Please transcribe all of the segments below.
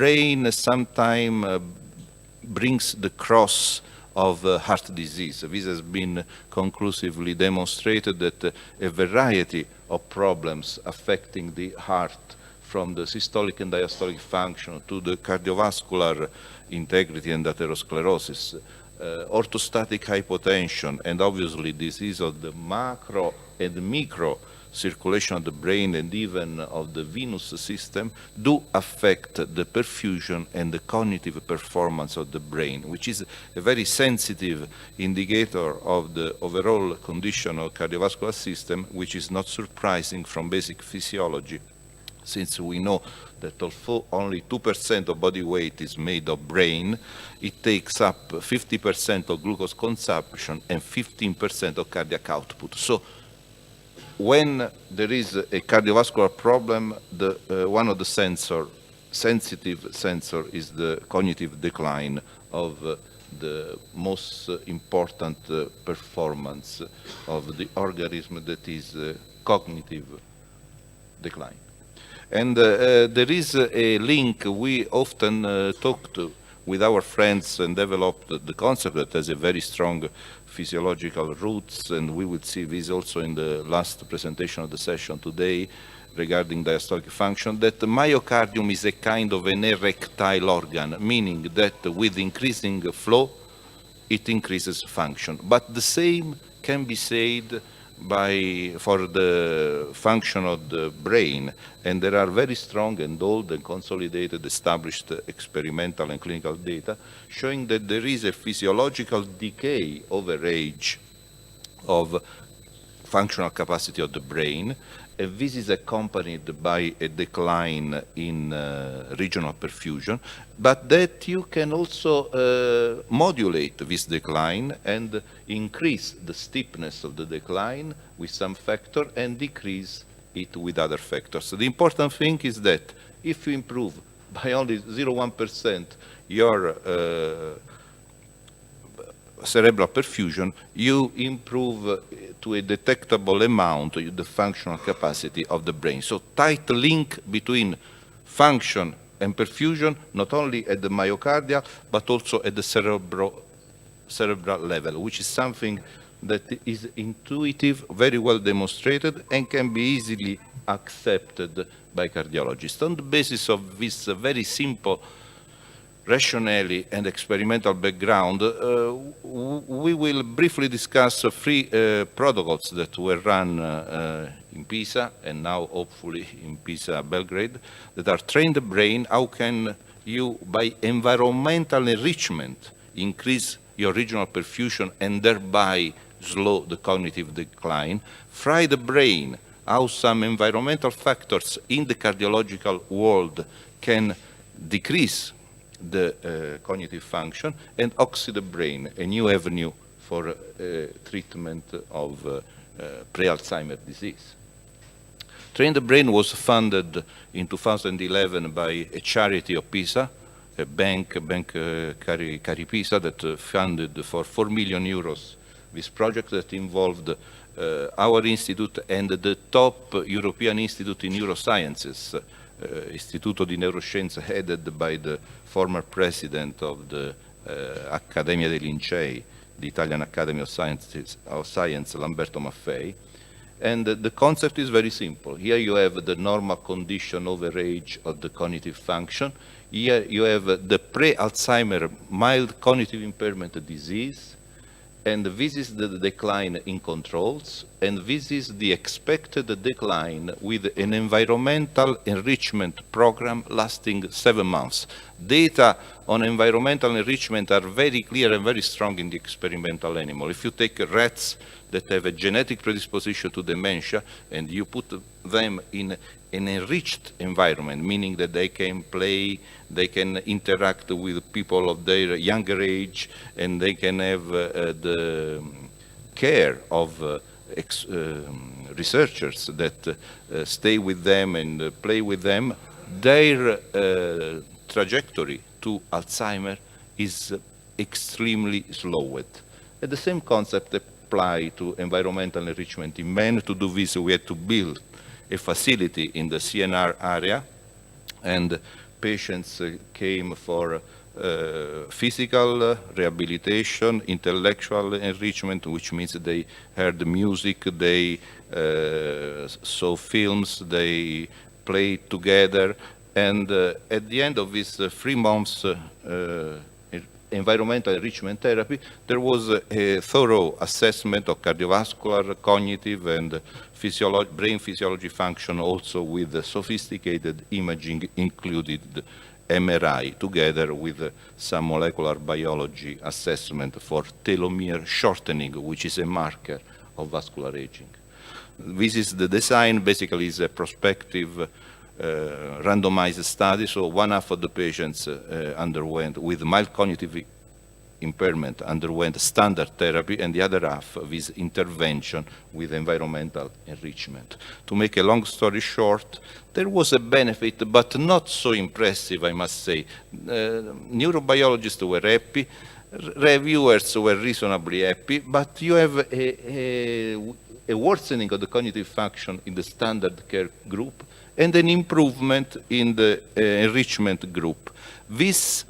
brain sometimes brings the cross of heart disease. This has been conclusively demonstrated that a variety of problems affecting the heart, from the systolic and diastolic function to the cardiovascular integrity and atherosclerosis, orthostatic hypotension, and obviously disease of the macro and micro circulation of the brain and even of the venous system, do affect the perfusion and the cognitive performance of the brain, which is a very sensitive indicator of the overall condition of cardiovascular system, which is not surprising from basic physiology, since we know that although only 2% of body weight is made of brain, it takes up 50% of glucose consumption and 15% of cardiac output. So when there is a cardiovascular problem, one of the sensitive sensor is the cognitive decline of the most important performance of the organism, that is cognitive decline. And there is a link. We often talk with our friends and developed the concept that has a very strong physiological roots, and we will see this also in the last presentation of the session today regarding diastolic function, that the myocardium is a kind of an erectile organ, meaning that with increasing flow, it increases function. But the same can be said for the function of the brain, and there are very strong and old and consolidated established experimental and clinical data showing that there is a physiological decay over age of functional capacity of the brain, and this is accompanied by a decline in regional perfusion, but that you can also modulate this decline and increase the steepness of the decline with some factor and decrease it with other factors. So the important thing is that if you improve by only 0.1% your cerebral perfusion, you improve to a detectable amount the functional capacity of the brain. So tight link between function and perfusion, not only at the myocardial, but also at the cerebral level, which is something that is intuitive, very well demonstrated, and can be easily accepted by cardiologists. On the basis of this very simple rationale and experimental background, we will briefly discuss three protocols that were run in Pisa and now hopefully in Pisa Belgrade, that are train the brain. How can you, by environmental enrichment, increase your regional perfusion and thereby slow the cognitive decline? Fry the brain, how some environmental factors in the cardiological world can decrease the cognitive function, and Oxy the brain, a new avenue for treatment of pre-Alzheimer's disease. Train the Brain was funded in 2011 by a charity of Pisa, a bank Cari Pisa, that funded for 4 million euros this project that involved our institute and the top European Institute in Neurosciences, Istituto di Neuroscienze, headed by the former president of the Accademia dei Lincei, the Italian Academy of Science, Lamberto Maffei. And the concept is very simple. Here you have the normal condition over age of the cognitive function. Here you have the pre-Alzheimer mild cognitive impairment disease, and this is the decline in controls, and this is the expected decline with an environmental enrichment program lasting 7 months. Data on environmental enrichment are very clear and very strong in the experimental animal. If you take rats that have a genetic predisposition to dementia and you put them in an enriched environment, meaning that they can play, they can interact with people of their younger age, and they can have the care of researchers that stay with them and play with them, their trajectory to Alzheimer is extremely slowed. And the same concept applies to environmental enrichment in men. To do this, we had to build a facility in the CNR area and patients came for physical rehabilitation, intellectual enrichment, which means they heard music, they saw films, they played together, and at the end of this 3 months environmental enrichment therapy, there was a thorough assessment of cardiovascular, cognitive, and brain physiology function, also with sophisticated imaging included MRI, together with some molecular biology assessment for telomere shortening, which is a marker of vascular aging. This is the design. Basically is a prospective randomized study, so 1/2 of the patients underwent, with mild cognitive impairment, underwent standard therapy, and the other half with intervention with environmental enrichment. To make a long story short, there was a benefit, but not so impressive, I must say. Neurobiologists were happy, reviewers were reasonably happy, but you have a worsening of the cognitive function in the standard care group and an improvement in the enrichment group. This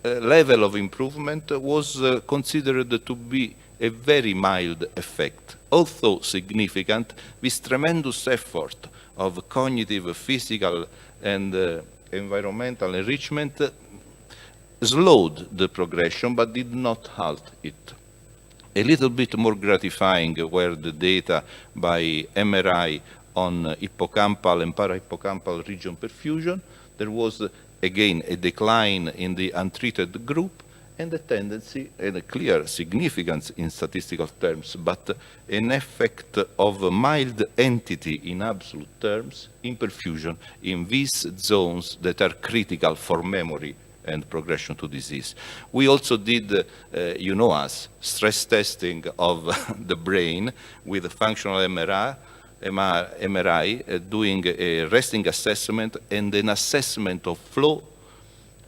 level of improvement was considered to be a very mild effect, although significant. This tremendous effort of cognitive, physical, and environmental enrichment slowed the progression but did not halt it. A little bit more gratifying were the data by MRI on hippocampal and parahippocampal region perfusion. There was again a decline in the untreated group and a tendency and a clear significance in statistical terms, but an effect of a mild entity in absolute terms in perfusion in these zones that are critical for memory and progression to disease. We also did, you know us, stress testing of the brain with a functional MRI, doing a resting assessment and an assessment of flow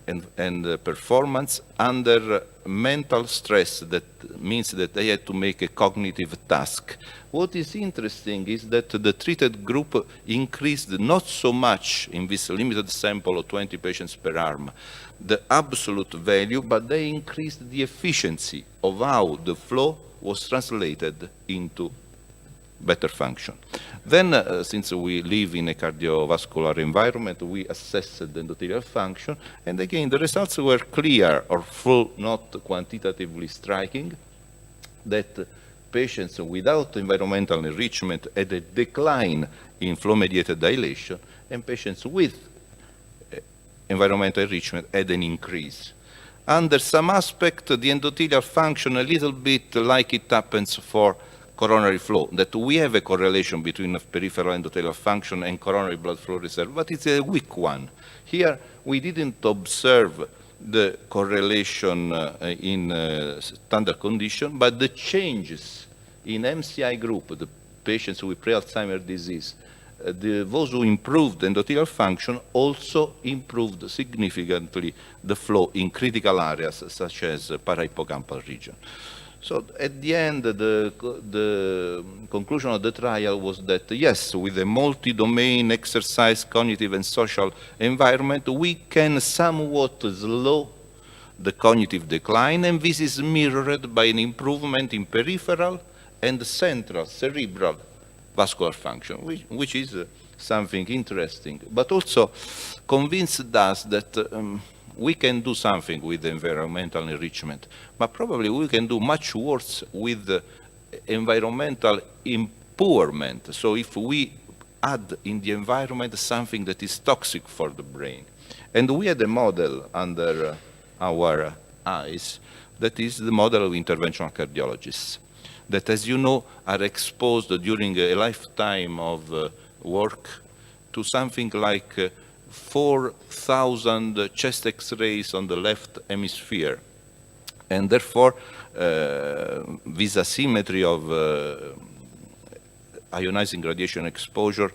and performance under mental stress. That means that they had to make a cognitive task. What is interesting is that the treated group increased not so much in this limited sample of 20 patients per arm, the absolute value, but they increased the efficiency of how the flow was translated into better function. Then, since we live in a cardiovascular environment, we assessed the endothelial function, and again, the results were clear, or full, not quantitatively striking, that patients without environmental enrichment had a decline in flow-mediated dilation, and patients with environmental enrichment had an increase. Under some aspect, the endothelial function a little bit like it happens for coronary flow, that we have a correlation between peripheral endothelial function and coronary blood flow reserve, but it's a weak one. Here, we didn't observe the correlation in standard condition, but the changes in MCI group, the patients with pre-Alzheimer's disease, those who improved endothelial function also improved significantly the flow in critical areas such as parahippocampal region. So at the end, the conclusion of the trial was that, yes, with a multi-domain exercise, cognitive and social environment, we can somewhat slow the cognitive decline, and this is mirrored by an improvement in peripheral and central cerebral vascular function, which is something interesting, but also convinced us that we can do something with environmental enrichment, but probably we can do much worse with environmental empowerment. So if we add in the environment something that is toxic for the brain. And we had a model under our eyes that is the model of interventional cardiologists, that, as you know, are exposed during a lifetime of work to something like 4,000 chest X-rays on the left hemisphere. And therefore, this asymmetry of ionizing radiation exposure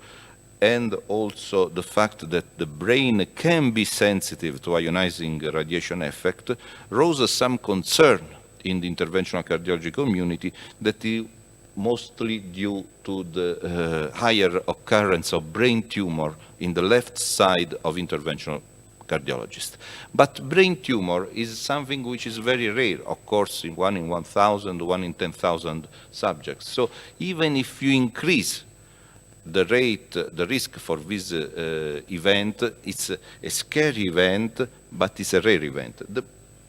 and also the fact that the brain can be sensitive to ionizing radiation effect rose some concern in the interventional cardiology community that mostly due to the higher occurrence of brain tumor in the left side of interventional cardiologist. But brain tumor is something which is very rare, of course, in 1 in 1,000, 1 in 10,000 subjects. So even if you increase the rate, the risk for this event, it's a scary event, but it's a rare event.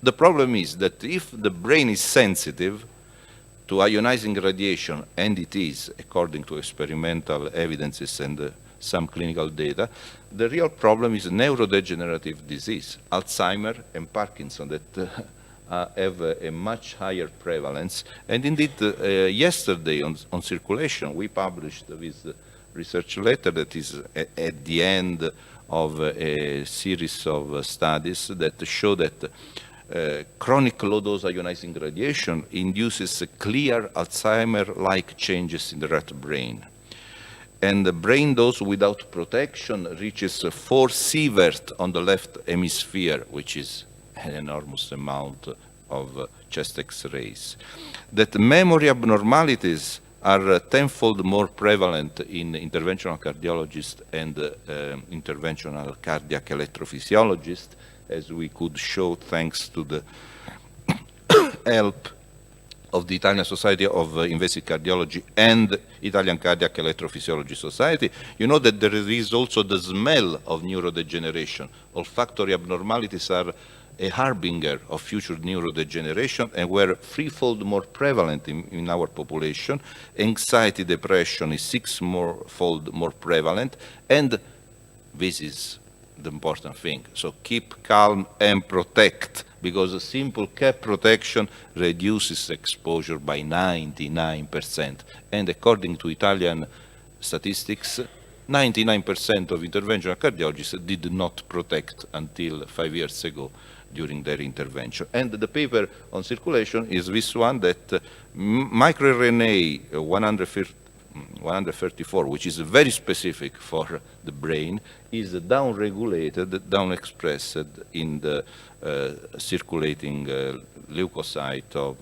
The problem is that if the brain is sensitive to ionizing radiation, and it is, according to experimental evidences and some clinical data, the real problem is neurodegenerative disease, Alzheimer and Parkinson, that have a much higher prevalence. And indeed, yesterday on Circulation, we published this research letter that is at the end of a series of studies that show that chronic low-dose ionizing radiation induces clear Alzheimer-like changes in the rat brain. And the brain dose without protection reaches 4 sievert on the left hemisphere, which is an enormous amount of chest X-rays. That memory abnormalities are tenfold more prevalent in interventional cardiologists and interventional cardiac electrophysiologists, as we could show thanks to the help of the Italian Society of Invasive Cardiology and Italian Cardiac Electrophysiology Society. You know that there is also the smell of neurodegeneration. Olfactory abnormalities are a harbinger of future neurodegeneration and were threefold more prevalent in our population. Anxiety, depression is 6-fold more prevalent, and this is the important thing. So keep calm and protect, because a simple cap protection reduces exposure by 99%. And according to Italian statistics, 99% of interventional cardiologists did not protect until 5 years ago during their intervention. And the paper on Circulation is this one, that microRNA 134, which is very specific for the brain, is downregulated, downexpressed in the circulating leukocyte of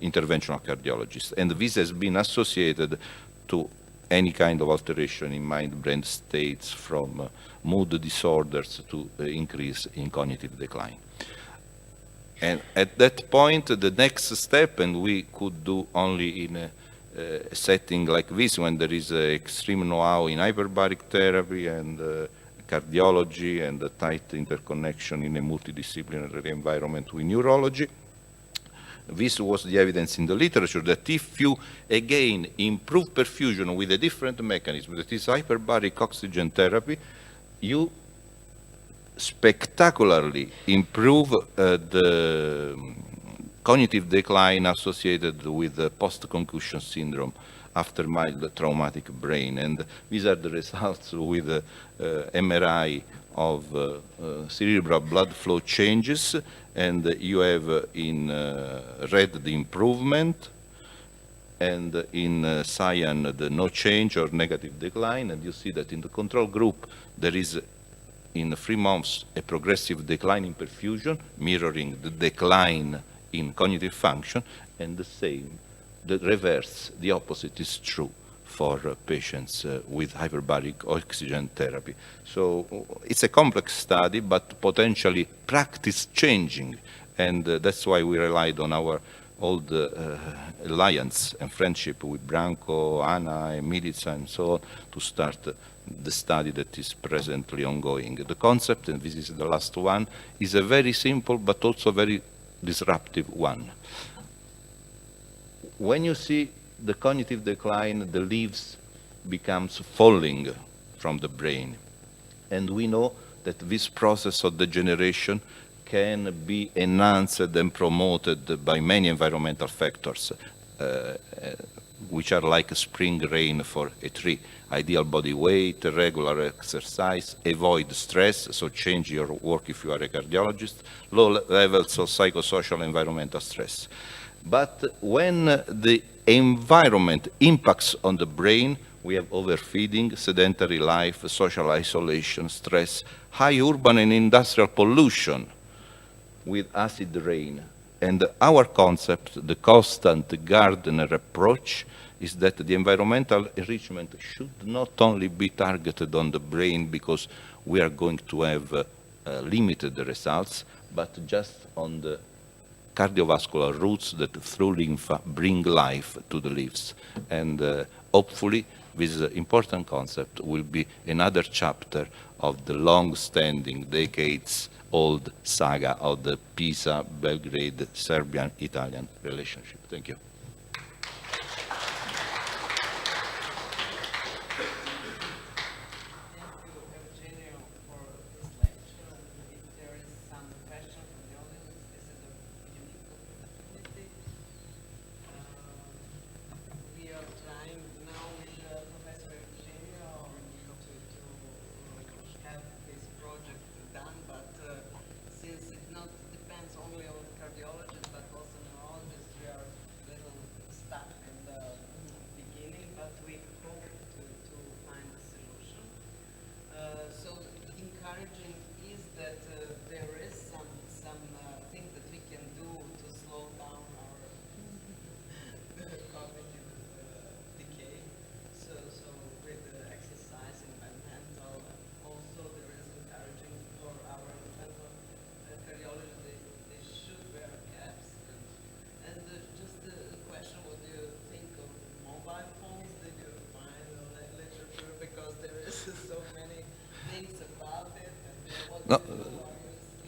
interventional cardiologists. And this has been associated to any kind of alteration in mind-brain states, from mood disorders to increase in cognitive decline. And at that point, the next step, and we could do only in a setting like this, when there is extreme know-how in hyperbaric therapy and cardiology and a tight interconnection in a multidisciplinary environment with neurology. This was the evidence in the literature that if you again improve perfusion with a different mechanism, that is hyperbaric oxygen therapy, you spectacularly improve the cognitive decline associated with post-concussion syndrome after mild traumatic brain. And these are the results with MRI of cerebral blood flow changes, and you have in red the improvement, and in cyan the no change or negative decline. And you see that in the control group there is, in 3 months, a progressive decline in perfusion, mirroring the decline in cognitive function, and the same, the reverse, the opposite is true for patients with hyperbaric oxygen therapy. So it's a complex study, but potentially practice changing, and that's why we relied on our old alliance and friendship with Branco, Anna, and Milica, and so on, to start the study that is presently ongoing. The concept, and this is the last one, is a very simple but also very disruptive one. When you see the cognitive decline, the leaves becomes falling from the brain. And we know that this process of degeneration can be enhanced and promoted by many environmental factors, which are like spring rain for a tree. Ideal body weight, regular exercise, avoid stress, so change your work if you are a cardiologist, low levels of psychosocial environmental stress. But when the environment impacts on the brain, we have overfeeding, sedentary life, social isolation, stress, high urban and industrial pollution with acid rain, And our concept, the constant gardener approach, is that the environmental enrichment should not only be targeted on the brain because we are going to have limited results, but just on the cardiovascular roots that through lymph bring life to the leaves. And hopefully this important concept will be another chapter of the long-standing, decades-old saga of the Pisa-Belgrade Serbian-Italian relationship. Thank you. Eugenio, for this lecture. And if there is some question from the audience, this is a unique opportunity. We are trying now with Professor Eugenio to have this project done, but since it not depends only on cardiologists but also neurologists, we are a little stuck in the beginning, but we hope to find a solution. So encouraging is that there is some thing that we can do to slow down our cognitive decay. So with exercising and mental, also there is encouraging for our mental cardiologists. They should wear caps. And just the question, what do you think of mobile phones? Did you find literature, because there is so many things about it? And what do you do?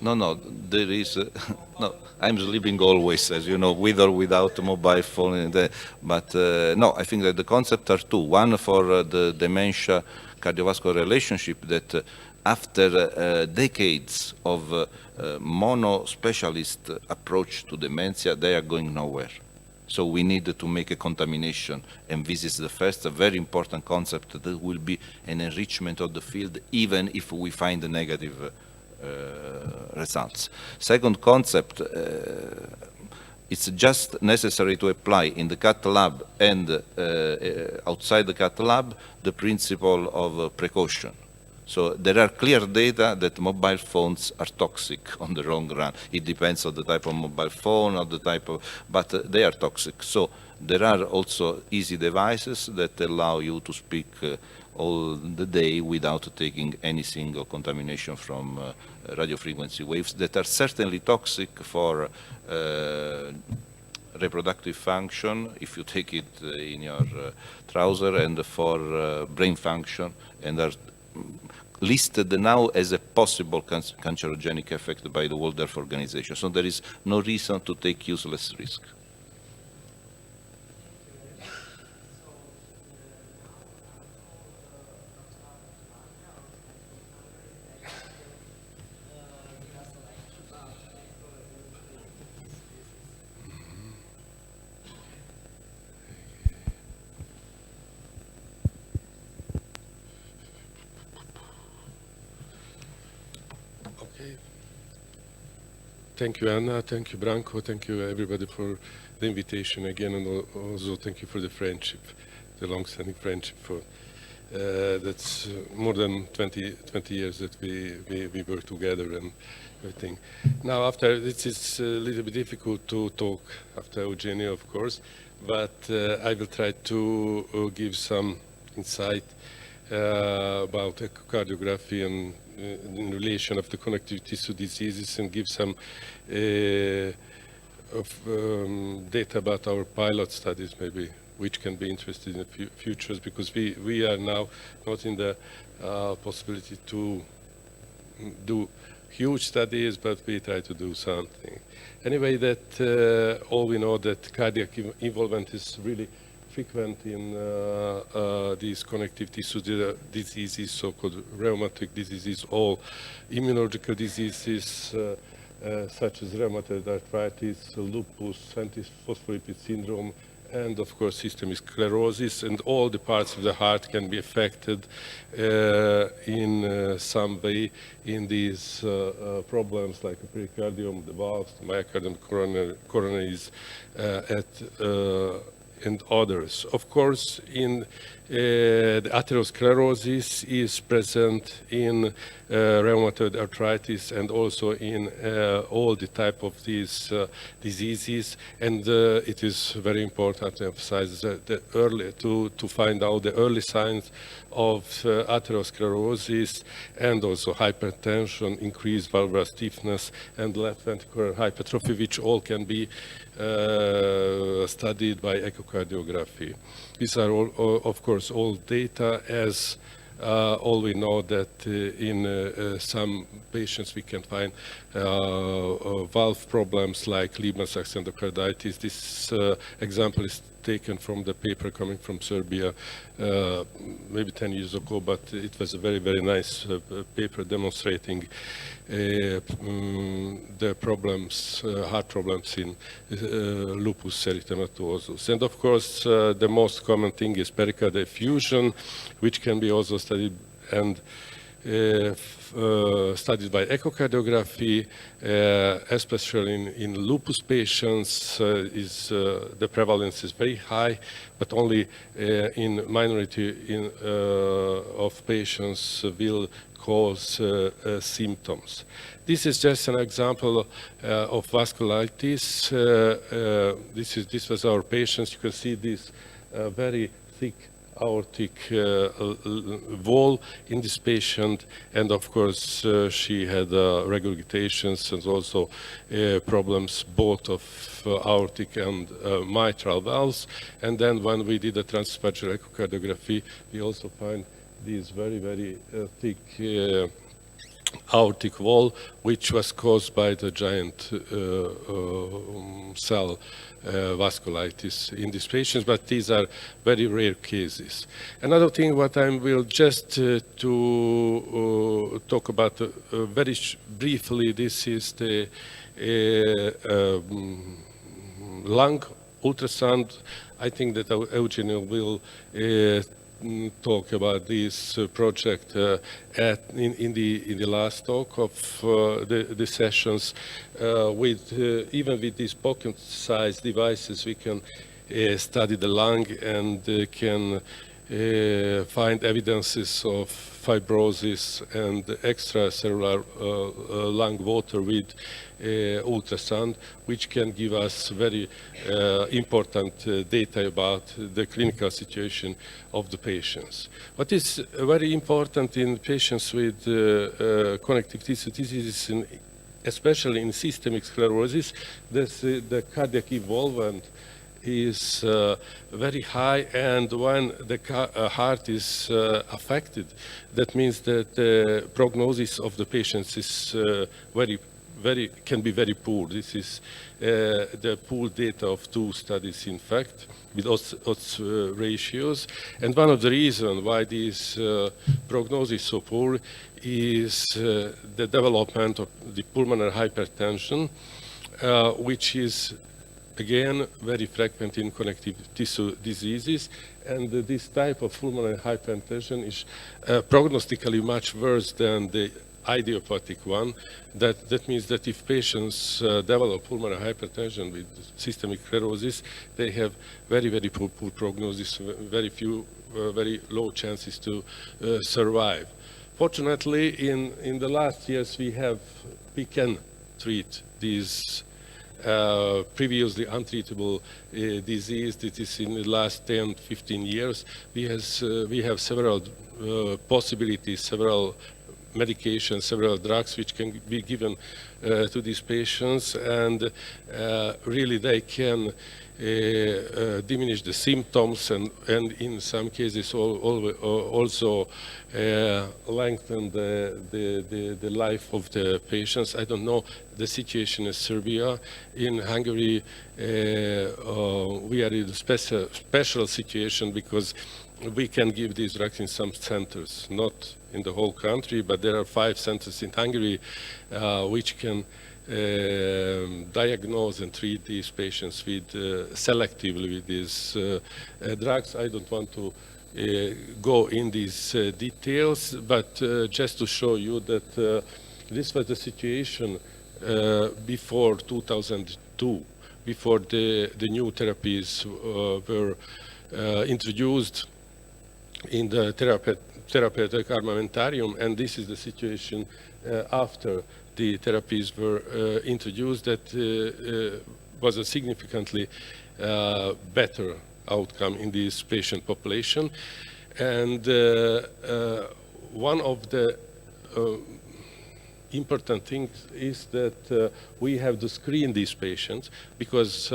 No, there is, no, I'm sleeping always, as you know, with or without a mobile phone. But no, I think that the concepts are two. One for the dementia cardiovascular relationship, that after decades of mono-specialist approach to dementia, they are going nowhere. So we need to make a contamination, and this is the first, a very important concept that will be an enrichment of the field, even if we find negative results. Second concept, it's just necessary to apply in the cath lab and outside the cath lab the principle of precaution. So there are clear data that mobile phones are toxic on the long run. It depends on the type of mobile phone, or the type of, but they are toxic. So there are also easy devices that allow you to speak all the day without taking any single contamination from radio frequency waves that are certainly toxic for reproductive function if you take it in your trouser, and for brain function, and are listed now as a possible cancerogenic effect by the World Health Organization. So there is no reason to take useless risk. Thank you, Anna. Thank you, Branko. Thank you, everybody, for the invitation again, and also thank you for the friendship, the long-standing friendship. For that's more than 20 years that we work together and everything. Now, after it's a little bit difficult to talk after Eugenio, of course, but I will try to give some insight about echocardiography and in relation of the connective tissue diseases, and give some data about our pilot studies, maybe, which can be interested in the futures, because we are now not in the possibility to do huge studies, but we try to do something. Anyway, that all we know that cardiac involvement is really frequent in these connective tissue diseases, so-called rheumatic diseases, all immunological diseases such as rheumatoid arthritis, lupus, antiphospholipid syndrome, and of course systemic sclerosis, and all the parts of the heart can be affected in some way in these problems, like the pericardium, the valves, the myocardium, coronaries, and others. Of course, in the atherosclerosis is present in rheumatoid arthritis and also in all the type of these diseases. And it is very important to emphasize the early to find out the early signs of atherosclerosis and also hypertension, increased valvular stiffness, and left ventricular hypertrophy, which all can be studied by echocardiography. These are all, of course, all data, as all we know that in some patients we can find valve problems like Liebman-Sachs endocarditis. This example is taken from the paper coming from Serbia maybe 10 years ago, but it was a very, very nice paper demonstrating the problems, heart problems in lupus erythematosus. And of course, the most common thing is pericardial effusion, which can be also studied and studied by echocardiography, especially in lupus patients. The prevalence is very high, but only in minority of patients will cause symptoms. This is just an example of vasculitis. This was our patients. You can see this very thick aortic wall in this patient, and of course she had regurgitations and also problems both of aortic and mitral valves. And then when we did a transvaginal echocardiography, we also find these very, very thick aortic wall, which was caused by the giant cell vasculitis in these patients, but these are very rare cases. Another thing what I will just to talk about very briefly, this is the lung ultrasound. I think that Eugenio will talk about this project in the last talk of the sessions. Even with these pocket-sized devices, we can study the lung and can find evidences of fibrosis and extracellular lung water with ultrasound, which can give us very important data about the clinical situation of the patients. What is very important in patients with connective tissue diseases, especially in systemic sclerosis, the cardiac involvement is very high, and when the heart is affected, that means that the prognosis of the patients is can be very poor. This is the pooled data of 2 studies, in fact, with odds ratios. And one of the reasons why this prognosis is so poor is the development of the pulmonary hypertension, which is again very frequent in connective tissue diseases. And this type of pulmonary hypertension is prognostically much worse than the idiopathic one. That means that if patients develop pulmonary hypertension with systemic sclerosis, they have very, very poor prognosis, very low chances to survive. Fortunately, in the last years, we can treat these previously untreatable disease. That is in the last 10, 15 years. We have several possibilities, several medications, several drugs which can be given to these patients, and really they can diminish the symptoms and in some cases also lengthen the life of the patients. I don't know the situation in Serbia. In Hungary, we are in a special situation because we can give these drugs in some centers, not in the whole country, but there are 5 centers in Hungary which can diagnose and treat these patients with selectively with these drugs. I don't want to go in these details, but just to show you that this was the situation before 2002, before the new therapies were introduced in the therapeutic armamentarium, and this is the situation after the therapies were introduced, that was a significantly better outcome in this patient population. And one of the important things is that we have to screen these patients, because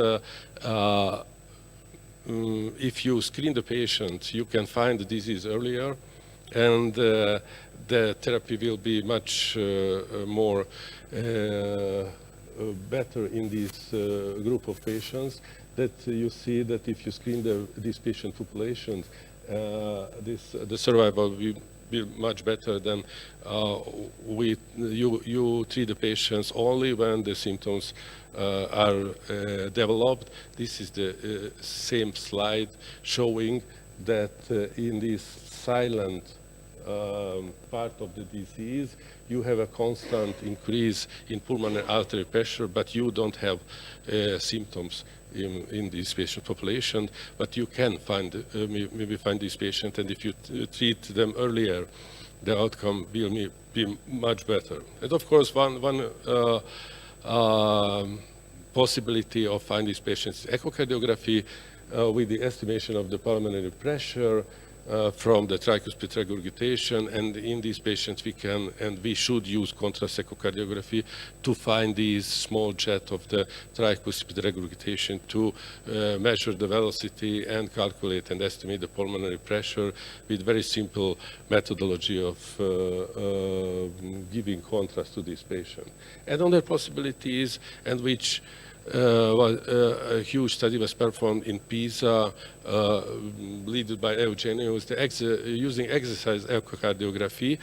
if you screen the patient, you can find the disease earlier, and the therapy will be much more better in this group of patients. That you see that if you screen these patient populations, the survival will be much better than you treat the patients only when the symptoms are developed. This is the same slide showing that in this silent part of the disease, you have a constant increase in pulmonary artery pressure, but you don't have symptoms in this patient population. But you can find maybe find this patient, and if you treat them earlier, the outcome will be much better. And of course, one possibility of finding these patients is echocardiography with the estimation of the pulmonary pressure from the tricuspid regurgitation, and in these patients we can and we should use contrast echocardiography to find these small jet of the tricuspid regurgitation to measure the velocity and calculate and estimate the pulmonary pressure with very simple methodology of giving contrast to this patient. Another possibility is, and which a huge study was performed in Pisa, led by Eugenio, is using exercise echocardiography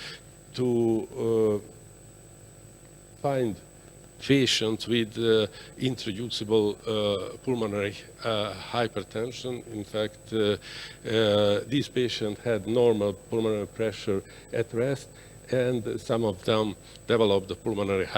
to find patients with introducible pulmonary hypertension. In fact, these patients had normal pulmonary pressure at rest, and some of them developed the pulmonary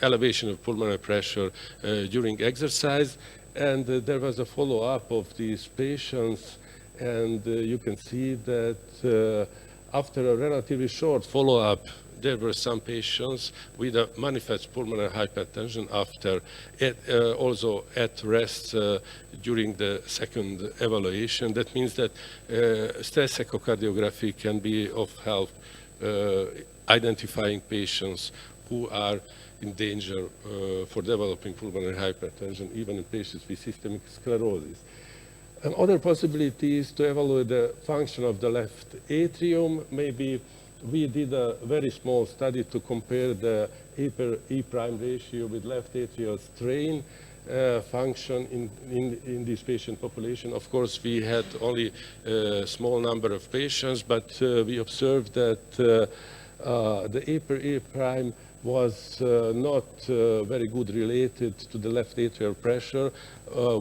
elevation of pulmonary pressure during exercise. And there was a follow-up of these patients, and you can see that after a relatively short follow-up, there were some patients with a manifest pulmonary hypertension after also at rest during the second evaluation. That means that stress echocardiography can be of help identifying patients who are in danger for developing pulmonary hypertension, even in patients with systemic sclerosis. Other possibilities to evaluate the function of the left atrium. Maybe we did a very small study to compare the E per E prime ratio with left atrial strain function in this patient population. Of course, we had only a small number of patients, but we observed that the E per E prime was not very good related to the left atrial pressure,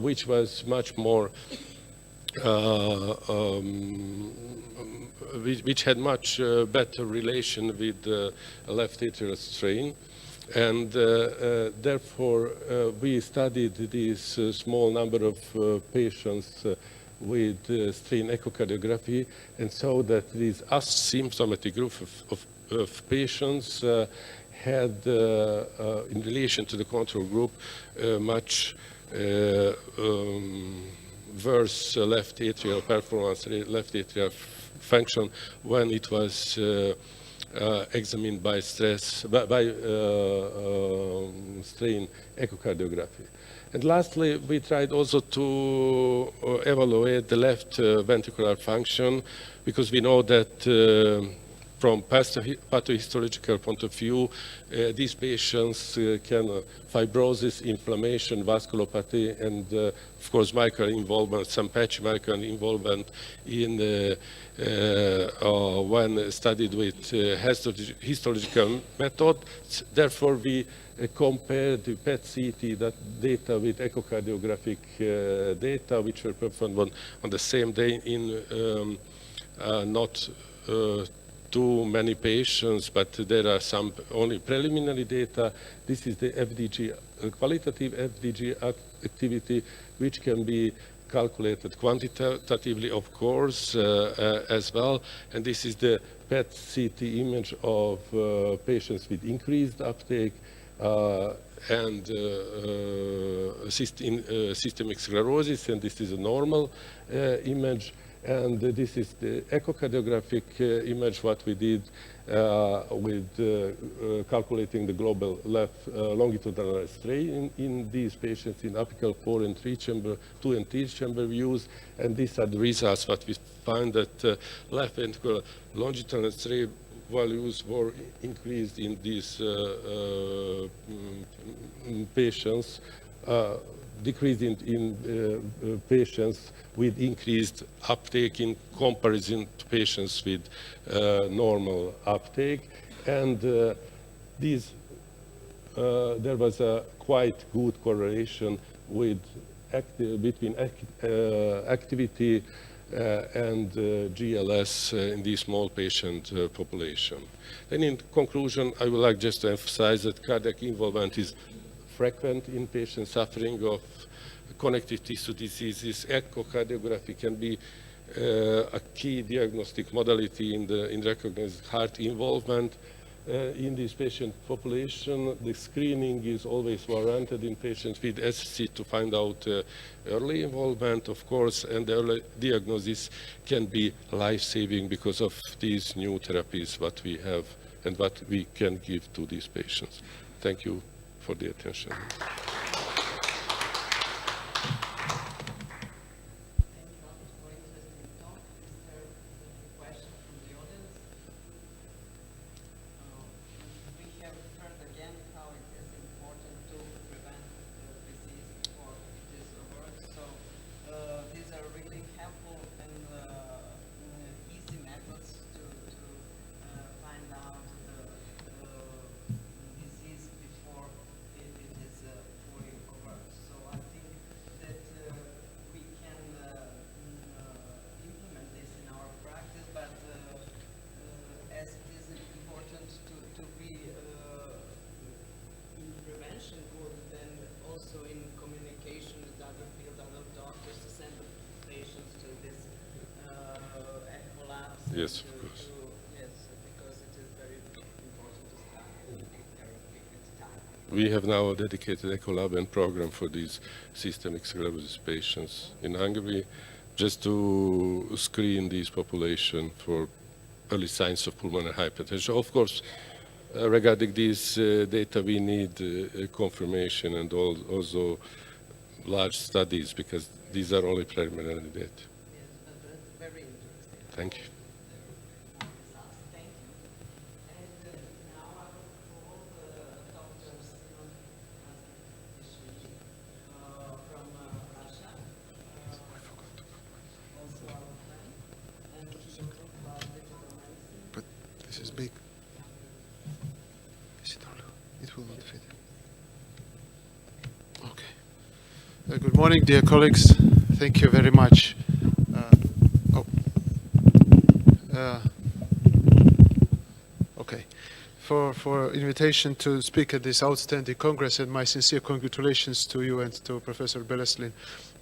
which was much more, which had much better relation with the left atrial strain. And therefore, we studied this small number of patients with strain echocardiography, and saw that this asymptomatic group of patients had, in relation to the control group, much worse left atrial performance, left atrial function when it was examined by strain echocardiography. And lastly, we tried also to evaluate the left ventricular function, because we know that from pathohistological point of view, these patients can fibrosis, inflammation, vasculopathy, and of course microartery involvement, some patchy microartery involvement in when studied with histological method. Therefore, we compared the PET-CT data with echocardiographic data, which were performed on the same day in not too many patients, but there are some only preliminary data. This is the FDG, qualitative FDG activity, which can be calculated quantitatively, of course, as well. And this is the PET-CT image of patients with increased uptake and systemic sclerosis, and this is a normal image. And this is the echocardiographic image, what we did with calculating the global left longitudinal strain in these patients in apical 4 and 3 chamber, 2 and 3 chamber views. And these are the results what we find that left ventricular longitudinal strain values were increased in these patients, decreased in patients with increased uptake in comparison to patients with normal uptake. And there was a quite good correlation with between activity and GLS in the small patient population. Then in conclusion, I would like just to emphasize that cardiac involvement is frequent in patients suffering of connective tissue diseases. Echocardiography can be a key diagnostic modality in recognized heart involvement. In this patient population, the screening is always warranted in patients with SC to find out early involvement, of course, and the early diagnosis can be life-saving because of these new therapies what we have and what we can give to these patients. Thank you for the attention. Yes, of course. Yes, because it is very important to start therapy at time. We have now a dedicated ECHO lab and program for these systemic sclerosis patients in Hungary, just to screen these population for early signs of pulmonary hypertension. Of course, regarding these data, we need confirmation and also large studies, because these are only preliminary data. Yes, but it's very interesting. Thank you. Thank you. And now I will call Dr. Matskeplishvili from Russia, also our friend, and he will talk about digital medicine. But this is big. Is it all? It will not fit. Okay. Good morning, dear colleagues. Thank you very much. Okay. For invitation to speak at this outstanding congress, and my sincere congratulations to you and to Professor Beleslin.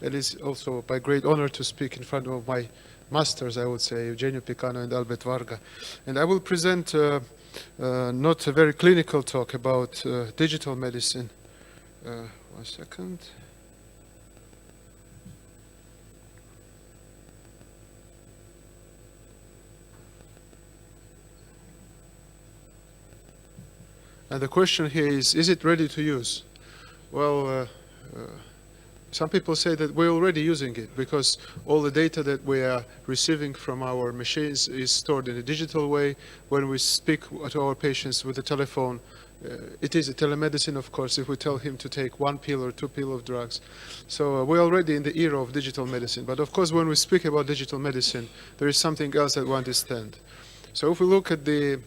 It is also by great honor to speak in front of my masters, I would say, Eugenio Picano and Albert Varga. And I will present not a very clinical talk about digital medicine. 1 second. And the question here is it ready to use? Well, some people say that we're already using it, because all the data that we are receiving from our machines is stored in a digital way. When we speak to our patients with the telephone, it is a telemedicine, of course, if we tell him to take 1 pill or 2 pills of drugs. So we're already in the era of digital medicine. But of course, when we speak about digital medicine, there is something else that we understand. So if we look at the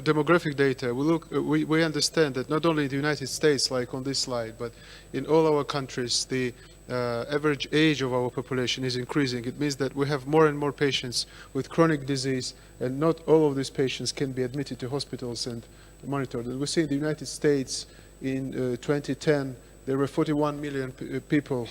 demographic data, we understand that not only in the United States, like on this slide, but in all our countries, the average age of our population is increasing. It means that we have more and more patients with chronic disease, and not all of these patients can be admitted to hospitals and monitored. We see in the United States in 2010, there were 41 million people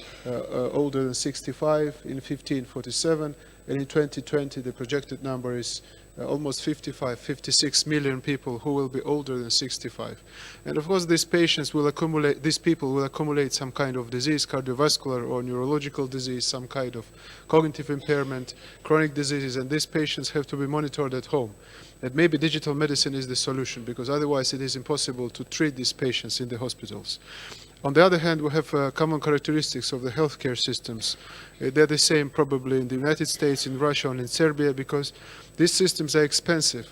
older than 65 in 1547, and in 2020 the projected number is almost 56 million people who will be older than 65. And of course these people will accumulate some kind of disease, cardiovascular or neurological disease, some kind of cognitive impairment, chronic diseases, and these patients have to be monitored at home. And maybe digital medicine is the solution, because otherwise it is impossible to treat these patients in the hospitals. On the other hand, we have common characteristics of the healthcare systems. They're the same probably in the United States, in Russia, and in Serbia, because these systems are expensive,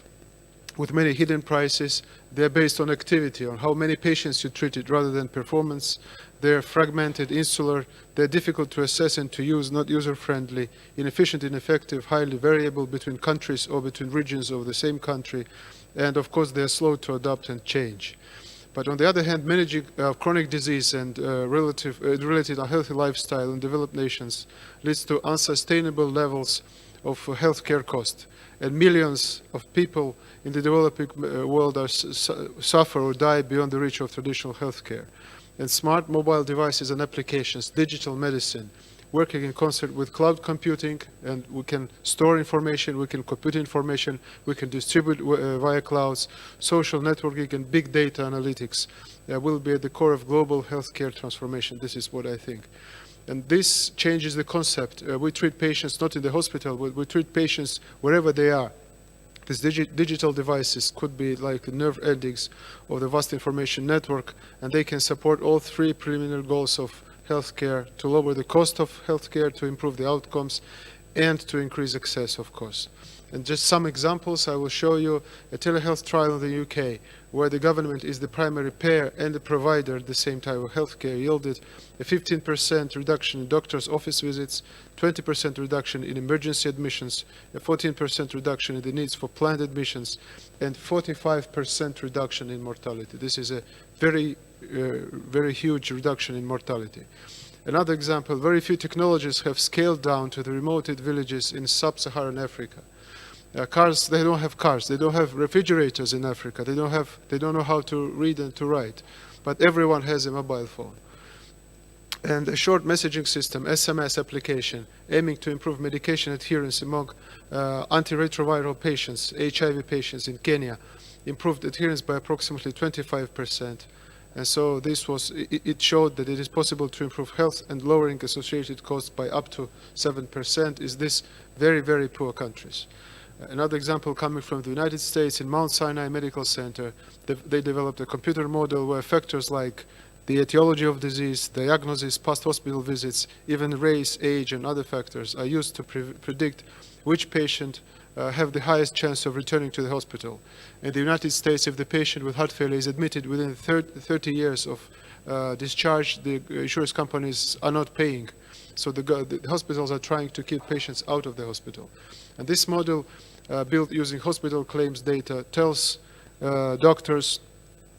with many hidden prices. They're based on activity, on how many patients you treated rather than performance. They're fragmented, insular, they're difficult to assess and to use, not user-friendly, inefficient, ineffective, highly variable between countries or between regions of the same country, and of course they're slow to adopt and change. But on the other hand, managing chronic disease and related unhealthy lifestyle in developed nations leads to unsustainable levels of healthcare cost. And millions of people in the developing world suffer or die beyond the reach of traditional healthcare. And smart mobile devices and applications, digital medicine, working in concert with cloud computing, and we can store information, we can compute information, we can distribute via clouds, social networking and big data analytics will be at the core of global healthcare transformation. This is what I think. And this changes the concept. We treat patients not in the hospital, we treat patients wherever they are. These digital devices could be like the nerve endings of the vast information network, and they can support all three preliminary goals of healthcare: to lower the cost of healthcare, to improve the outcomes, and to increase access, of course. And just some examples, I will show you a telehealth trial in the UK, where the government is the primary payer and the provider at the same time of healthcare, yielded a 15% reduction in doctors' office visits, 20% reduction in emergency admissions, a 14% reduction in the needs for planned admissions, and 45% reduction in mortality. This is a very huge reduction in mortality. Another example, very few technologies have scaled down to the remote villages in sub-Saharan Africa. Cars, they don't have cars, they don't have refrigerators in Africa, they don't know how to read and to write, but everyone has a mobile phone. And a short messaging system, SMS application, aiming to improve medication adherence among antiretroviral patients, HIV patients in Kenya, improved adherence by approximately 25%. And so it showed that it is possible to improve health and lowering associated costs by up to 7% in these very, very poor countries. Another example coming from the United States, in Mount Sinai Medical Center, they developed a computer model where factors like the etiology of disease, diagnosis, past hospital visits, even race, age, and other factors are used to predict which patient have the highest chance of returning to the hospital. In the United States, if the patient with heart failure is admitted within 30 years of discharge, the insurance companies are not paying. So the hospitals are trying to keep patients out of the hospital. And this model, built using hospital claims data, tells doctors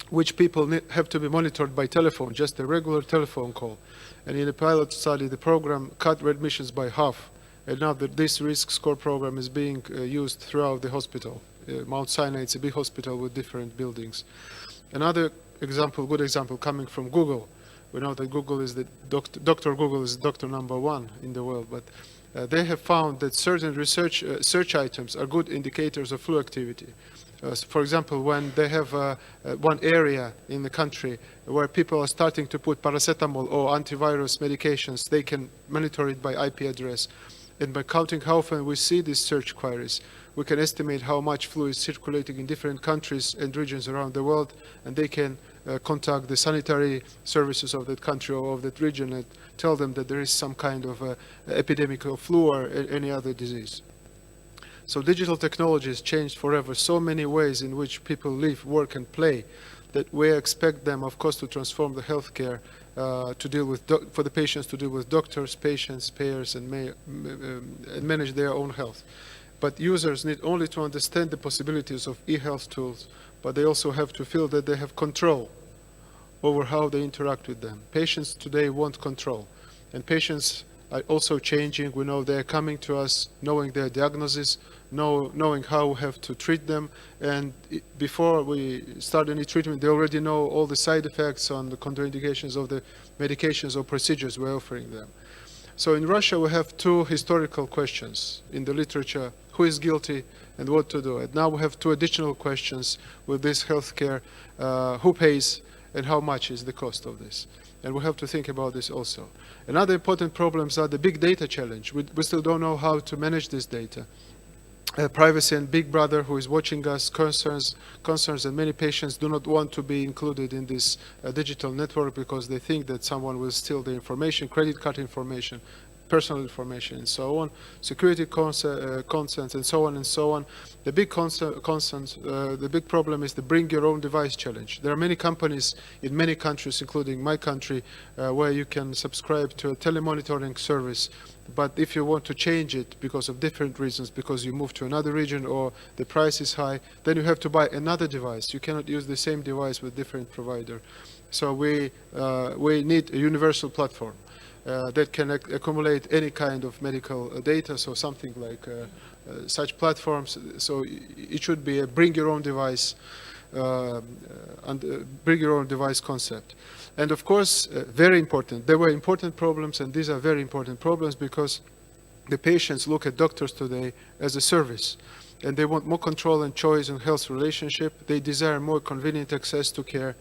which people have to be monitored by telephone, just a regular telephone call. And in a pilot study, the program cut readmissions by half. And now that this risk score program is being used throughout the hospital. Mount Sinai, it's a big hospital with different buildings. Another example, good example, coming from Google. We know that Google is the Dr. Google is doctor #1 in the world, but they have found that certain search items are good indicators of flu activity. For example, when they have one area in the country where people are starting to put paracetamol or antivirus medications, they can monitor it by IP address. And by counting how often we see these search queries, we can estimate how much flu is circulating in different countries and regions around the world, and they can contact the sanitary services of that country or of that region and tell them that there is some kind of epidemic of flu or any other disease. So digital technology has changed forever so many ways in which people live, work, and play that we expect them, of course, to transform the healthcare to deal with for the patients to deal with doctors, patients, payers, and manage their own health. But users need only to understand the possibilities of e-health tools, but they also have to feel that they have control over how they interact with them. Patients today want control, and patients are also changing. We know they're coming to us knowing their diagnosis, knowing how we have to treat them. And before we start any treatment, they already know all the side effects on the contraindications of the medications or procedures we're offering them. So in Russia, we have two historical questions in the literature: who is guilty and what to do. And now we have two additional questions with this healthcare: who pays and how much is the cost of this. And we have to think about this also. Another important problems are the big data challenge. We still don't know how to manage this data. Privacy and Big Brother, who is watching us, concerns, and many patients do not want to be included in this digital network because they think that someone will steal the information, credit card information, personal information, and so on, security consent, and so on and so on. The big the big problem is the bring your own device challenge. There are many companies in many countries, including my country, where you can subscribe to a telemonitoring service. But if you want to change it because of different reasons, because you move to another region or the price is high, then you have to buy another device. You cannot use the same device with different provider. So we need a universal platform that can accumulate any kind of medical data, so something like such platforms. So it should be a bring your own device bring your own device concept. And of course, very important, there were important problems, and these are very important problems because the patients look at doctors today as a service, and they want more control and choice in health relationship. They desire more convenient access to care.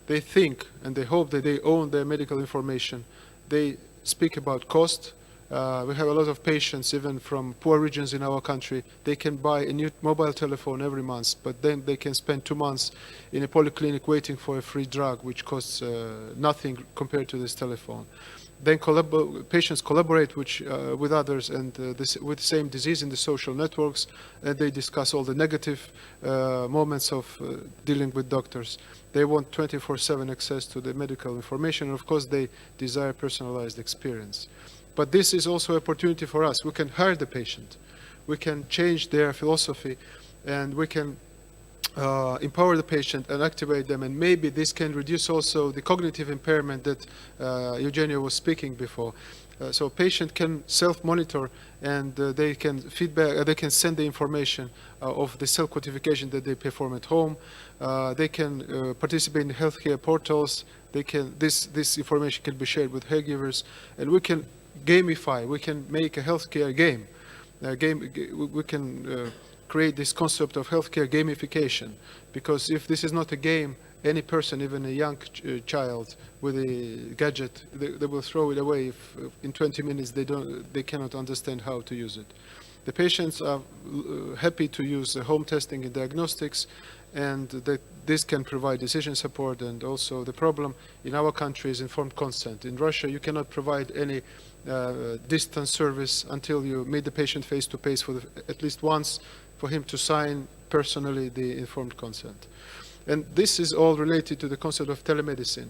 They think and they hope that they own their medical information. They speak about cost. We have a lot of patients, even from poor regions in our country. They can buy a new mobile telephone every month, but then they can spend 2 months in a polyclinic waiting for a free drug, which costs nothing compared to this telephone. Then patients collaborate with others and with the same disease in the social networks, and they discuss all the negative moments of dealing with doctors. They want 24/7 access to the medical information, and of course they desire personalized experience. But this is also an opportunity for us. We can hire the patient, we can change their philosophy, and we can empower the patient and activate them, and maybe this can reduce also the cognitive impairment that Eugenio was speaking before. So patient can self-monitor, and they can feedback, they can send the information of the self-quantification that they perform at home. They can participate in healthcare portals. They can, this information can be shared with caregivers, and we can gamify. We can make a healthcare game. We can create this concept of healthcare gamification, because if this is not a game, any person, even a young child with a gadget, they will throw it away if in 20 minutes they cannot understand how to use it. The patients are happy to use home testing and diagnostics, and that this can provide decision support. And also the problem in our country is informed consent. In Russia, you cannot provide any distance service until you meet the patient face to face for at least once, for him to sign personally the informed consent. And this is all related to the concept of telemedicine,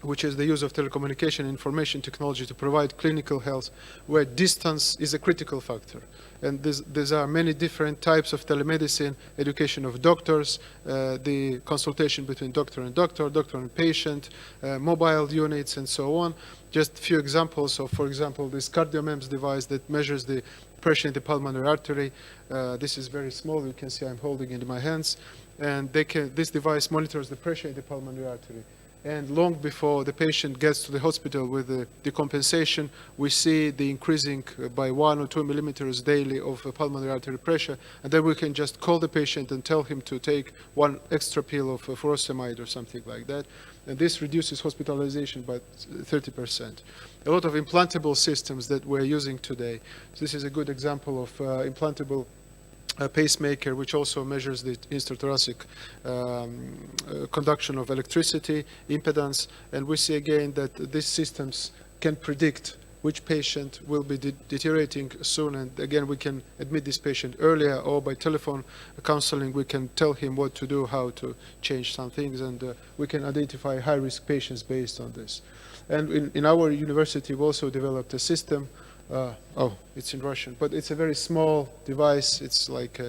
which is the use of telecommunication and information technology to provide clinical health, where distance is a critical factor. And there are many different types of telemedicine: education of doctors, the consultation between doctor and doctor, doctor and patient, mobile units, and so on. Just a few examples of, for example, this CardioMEMS device that measures the pressure in the pulmonary artery. This is very small. You can see I'm holding it in my hands. And this device monitors the pressure in the pulmonary artery. And long before the patient gets to the hospital with the decompensation, we see the increasing by 1 or 2 millimeters daily of pulmonary artery pressure. And then we can just call the patient and tell him to take 1 extra pill of furosemide or something like that. And this reduces hospitalization by 30%. A lot of implantable systems that we're using today. So this is a good example of implantable pacemaker, which also measures the instathoracic conduction of electricity, impedance, and we see again that these systems can predict which patient will be deteriorating soon, and again we can admit this patient earlier, or by telephone counseling we can tell him what to do, how to change some things, and we can identify high-risk patients based on this. And in our university we also developed a system. Oh, it's in Russian, but it's a very small device. It's like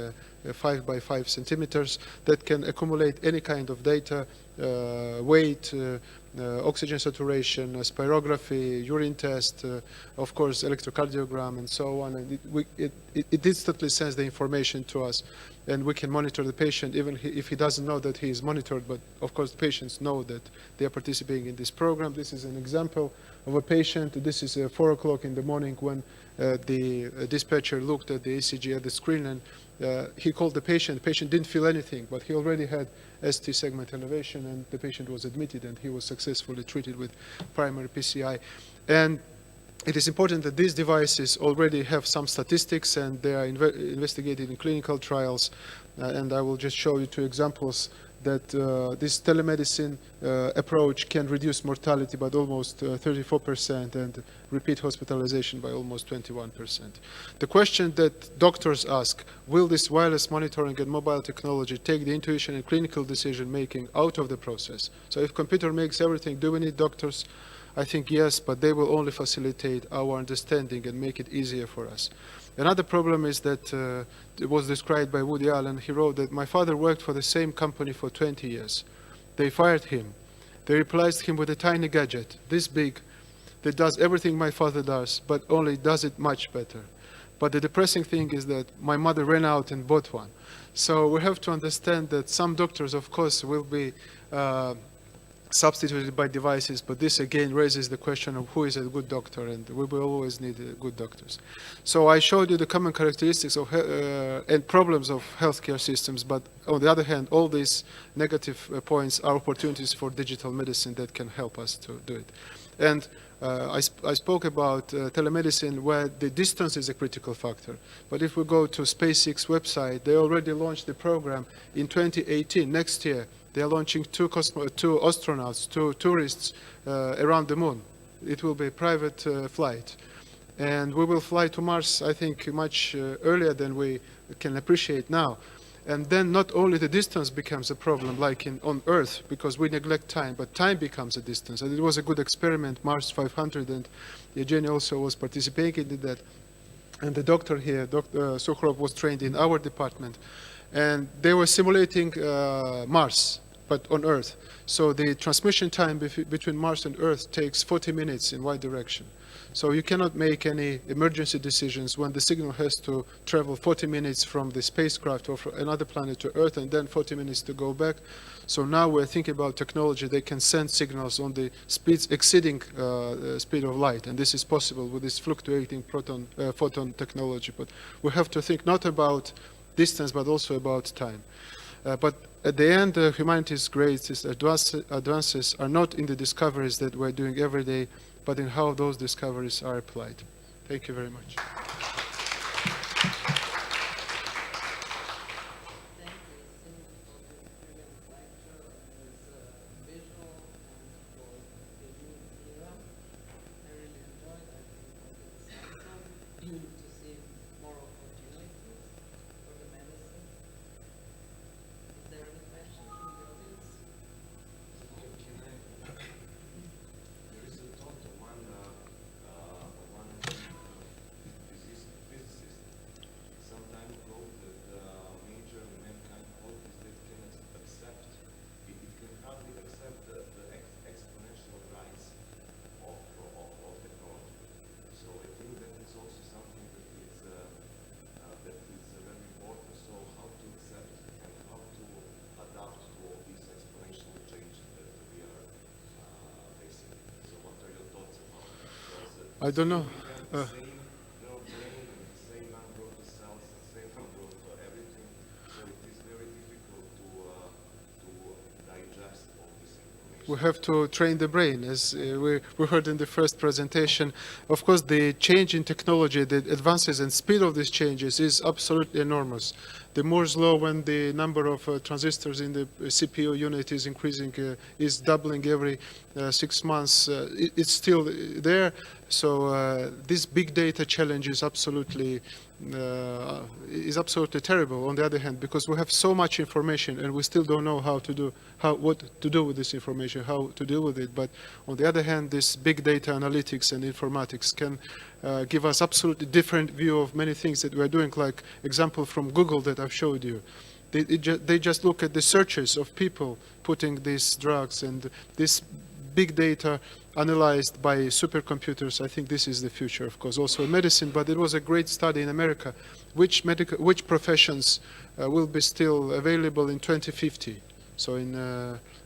5 by 5 centimeters that can accumulate any kind of data, weight, oxygen saturation, spirography, urine test, of course electrocardiogram and so on, and it instantly sends the information to us, and we can monitor the patient even if he doesn't know that he is monitored, but of course patients know that they are participating in this program. This is an example of a patient. This is 4 o'clock in the morning when the dispatcher looked at the ECG at the screen, and he called the patient. The patient didn't feel anything, but he already had ST segment elevation, and the patient was admitted, and he was successfully treated with primary PCI. And it is important that these devices already have some statistics, and they are investigated in clinical trials. And I will just show you 2 examples that this telemedicine approach can reduce mortality by almost 34% and repeat hospitalization by almost 21%. The question that doctors ask, will this wireless monitoring and mobile technology take the intuition and clinical decision making out of the process? So if computer makes everything, do we need doctors? I think yes, but they will only facilitate our understanding and make it easier for us. Another problem is that it was described by Woody Allen. He wrote that my father worked for the same company for 20 years. They fired him. They replaced him with a tiny gadget, this big, that does everything my father does, but only does it much better. But the depressing thing is that my mother ran out and bought one. So we have to understand that some doctors, of course, will be substituted by devices, but this again raises the question of who is a good doctor, and we will always need good doctors. So I showed you the common characteristics of and problems of healthcare systems, but on the other hand, all these negative points are opportunities for digital medicine that can help us to do it. And I spoke about telemedicine, where the distance is a critical factor. But if we go to SpaceX website, they already launched the program in 2018, next year. They are launching 2 astronauts, 2 tourists around the moon. It will be a private flight. And we will fly to Mars, I think, much earlier than we can appreciate now. And then not only the distance becomes a problem, like on Earth, because we neglect time, but time becomes a distance. And it was a good experiment, Mars 500, and Eugenio also was participating in that. And the doctor here, Dr. Sukhrov, was trained in our department. And they were simulating Mars, but on Earth. So the transmission time between Mars and Earth takes 40 minutes in one direction. So you cannot make any emergency decisions when the signal has to travel 40 minutes from the spacecraft or from another planet to Earth, and then 40 minutes to go back. So now we're thinking about technology. They can send signals on the speeds exceeding speed of light, and this is possible with this fluctuating photon technology. But we have to think not about distance, but also about time. But at the end, humanity's greatest advances are not in the discoveries that we're doing every day, but in how those discoveries are applied. Thank you very much. Thank you. It's for the brilliant lecture, and it's visual, and for the new era. I really enjoyed it. I think it's awesome to see more opportunities for the medicine. Is there any questions from the audience? There is a talk to one physicist some time ago that major mankind hope is that can accept, it can hardly accept the exponential rise of technology. So I think that is also something that is very important. So how to accept and how to adapt to all these exponential changes that we are facing. So what are your thoughts about that? Because, I don't know. we have the same brain and the same number of the cells, the same number of everything. So it is very difficult to digest all this information. We have to train the brain, as we heard in the first presentation. Of course, the change in technology, the advances and speed of these changes is absolutely enormous. The Moore's law, when the number of transistors in the CPU unit is increasing, is doubling every 6 months, it's still there. So this big data challenge is absolutely terrible. On the other hand, because we have so much information and we still don't know what to do with this information, how to deal with it. But on the other hand, this big data analytics and informatics can give us absolutely different view of many things that we're doing, like example from Google that I've showed you. They just look at the searches of people putting these drugs, and this big data analyzed by supercomputers. I think this is the future, of course, also in medicine. But it was a great study in America. Which professions will be still available in 2050? So in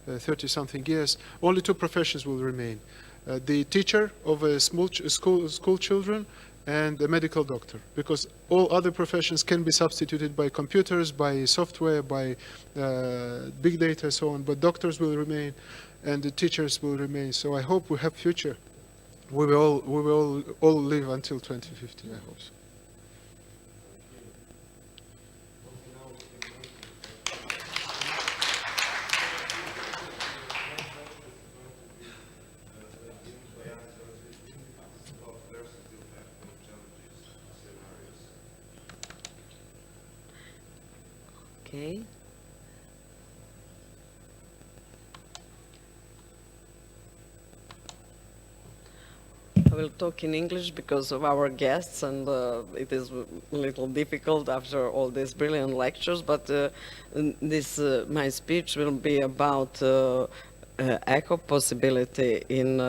30-something years, only 2 professions will remain: the teacher of school children and a medical doctor, because all other professions can be substituted by computers, by software, by big data, and so on. But doctors will remain, and the teachers will remain. So I hope we have future. We will all live until 2050. I hope so. Okay. I will talk in English because of our guests, and it is a little difficult after all these brilliant lectures, but my speech will be about EHO possibility in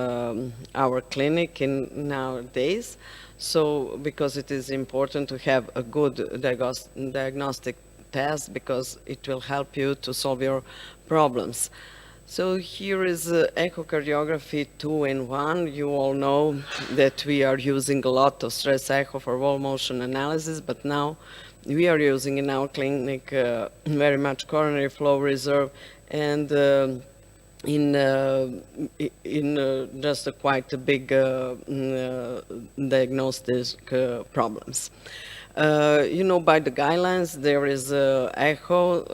our clinic in nowadays. So, because it is important to have a good diagnostic test, because it will help you to solve your problems. So here is echocardiography 2-in-1. You all know that we are using a lot of stress echo for wall motion analysis, but now we are using in our clinic very much coronary flow reserve, and in just a quite a big diagnostic problems. You know, by the guidelines, there is a EHO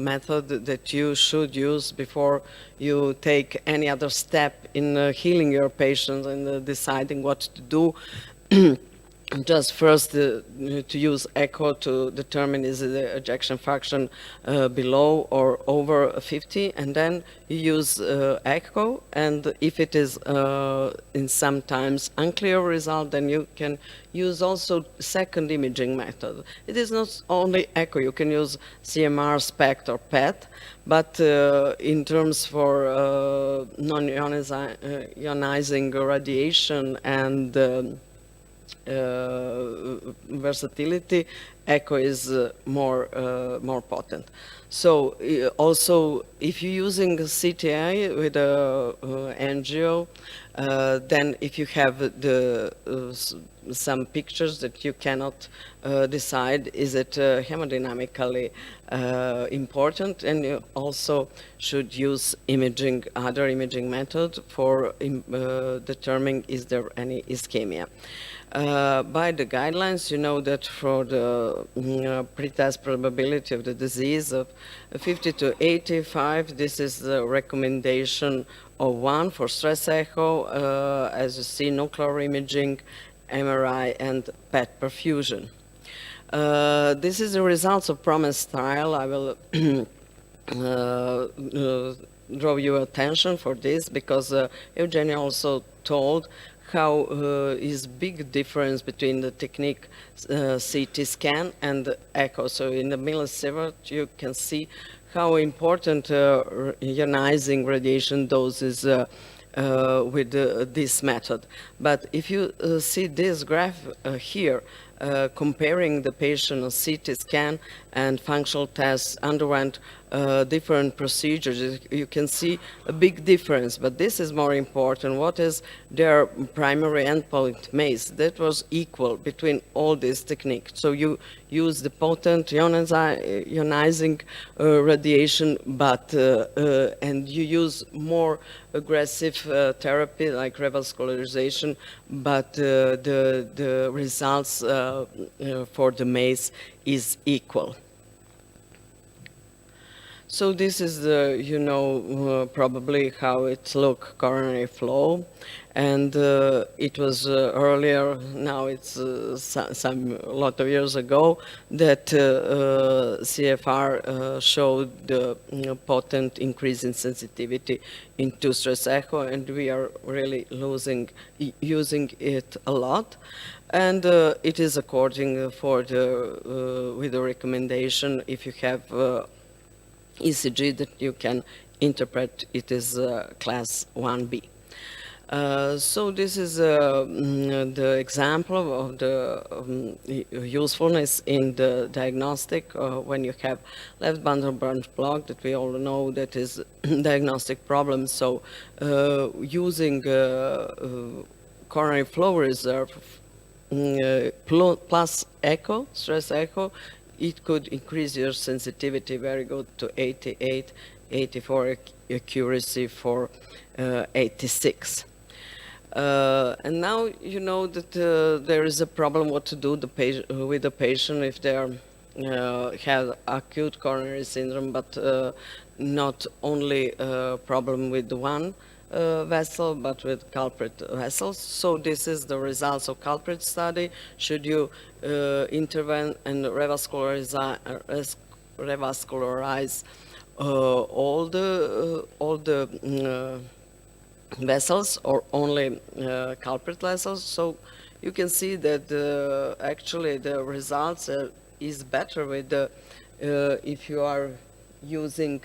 method that you should use before you take any other step in healing your patients and deciding what to do. Just first to use EHO to determine is the ejection fraction below or over 50, and then you use EHO, and if it is in sometimes unclear result, then you can use also second imaging method. It is not only EHO, you can use CMR, SPECT, or PET, but in terms for non-ionizing radiation and versatility, EHO is more potent. So also, if you're using CTA with a angio, then if you have some pictures that you cannot decide is it hemodynamically important, and you also should use other imaging method for determining is there any ischemia. By the guidelines, you know that for the pretest probability of the disease of 50 to 85, this is the recommendation of 1 for stress echo, as you see, nuclear imaging, MRI, and PET perfusion. This is the results of PROMISE trial. I will draw your attention for this because Eugenio also told how is big difference between the technique CT scan and the echo. So in the millisievert, you can see how important ionizing radiation dose is with this method. But if you see this graph here, comparing the patient on CT scan and functional tests underwent different procedures, you can see a big difference. But this is more important. What is their primary endpoint MACE? That was equal between all these techniques. So you use the potent ionizing radiation, but and you use more aggressive therapy like revascularization, but the results for the MACE is equal. So this is the, you know, probably how it look coronary flow, and it was earlier. Now it's some lot of years ago that CFR showed the potent increase in sensitivity into stress echo, and we are really using it a lot. And it is according for the with the recommendation if you have ECG that you can interpret it as class 1B. So this is the example of the usefulness in the diagnostic when you have left bundle branch block that we all know that is diagnostic problem. So using coronary flow reserve plus echo, stress echo, it could increase your sensitivity very good to 88, 84 accuracy for 86. And now you know that there is a problem what to do with the patient if they have acute coronary syndrome, but not only a problem with one vessel, but with culprit vessels. So this is the results of culprit study. Should you intervene and revascularize all the vessels or only culprit vessels? So you can see that actually the results is better with the if you are using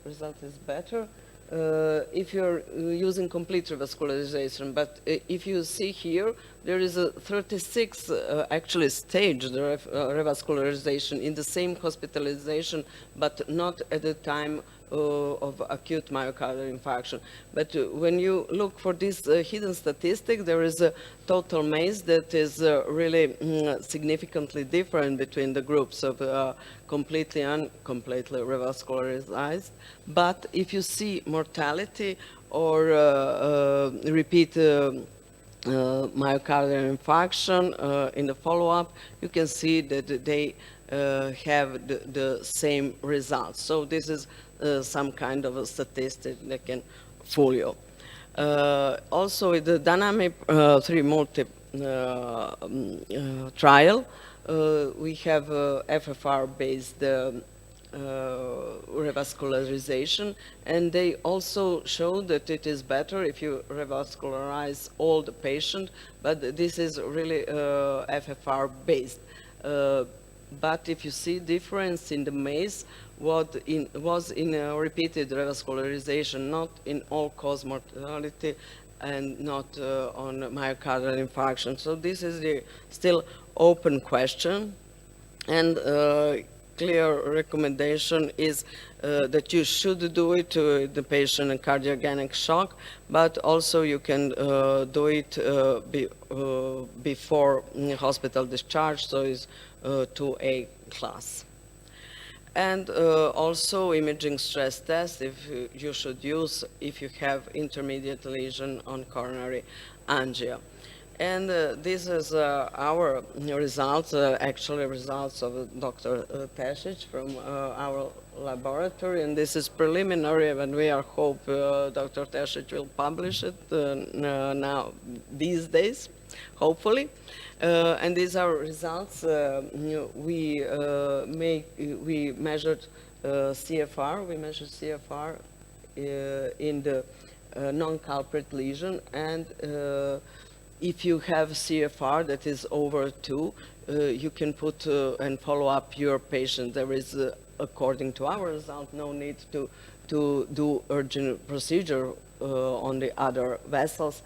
result is better if you're using complete revascularization. But if you see here, there is a 36 actually stage the revascularization in the same hospitalization, but not at the time of acute myocardial infarction. But when you look for this hidden statistic, there is a total MACE that is really significantly different between the groups of completely and completely revascularized. But if you see mortality or repeat myocardial infarction in the follow-up, you can see that they have the same results. So this is some kind of a statistic that can fool you. Also, with the dynamic 3-multi trial, we have FFR-based revascularization, and they also show that it is better if you revascularize all the patient, but this is really FFR-based. But if you see difference in the MACE, what was in repeated revascularization, not in all-cause mortality and not on myocardial infarction. So this is the still open question, and clear recommendation is that you should do it to the patient in cardiogenic shock, but also you can do it before hospital discharge, so it's 2A class. And also imaging stress test if you should use if you have intermediate lesion on coronary angio. And this is our results, actually results of Dr. Tesic from our laboratory, and this is preliminary, and we are hope Dr. Tesic will publish it now these days, hopefully. And these are results. We measured CFR. We measured CFR in the non-culprit lesion, and if you have CFR that is over 2, you can put and follow up your patient. There is, according to our result, no need to do urgent procedure on the other vessels,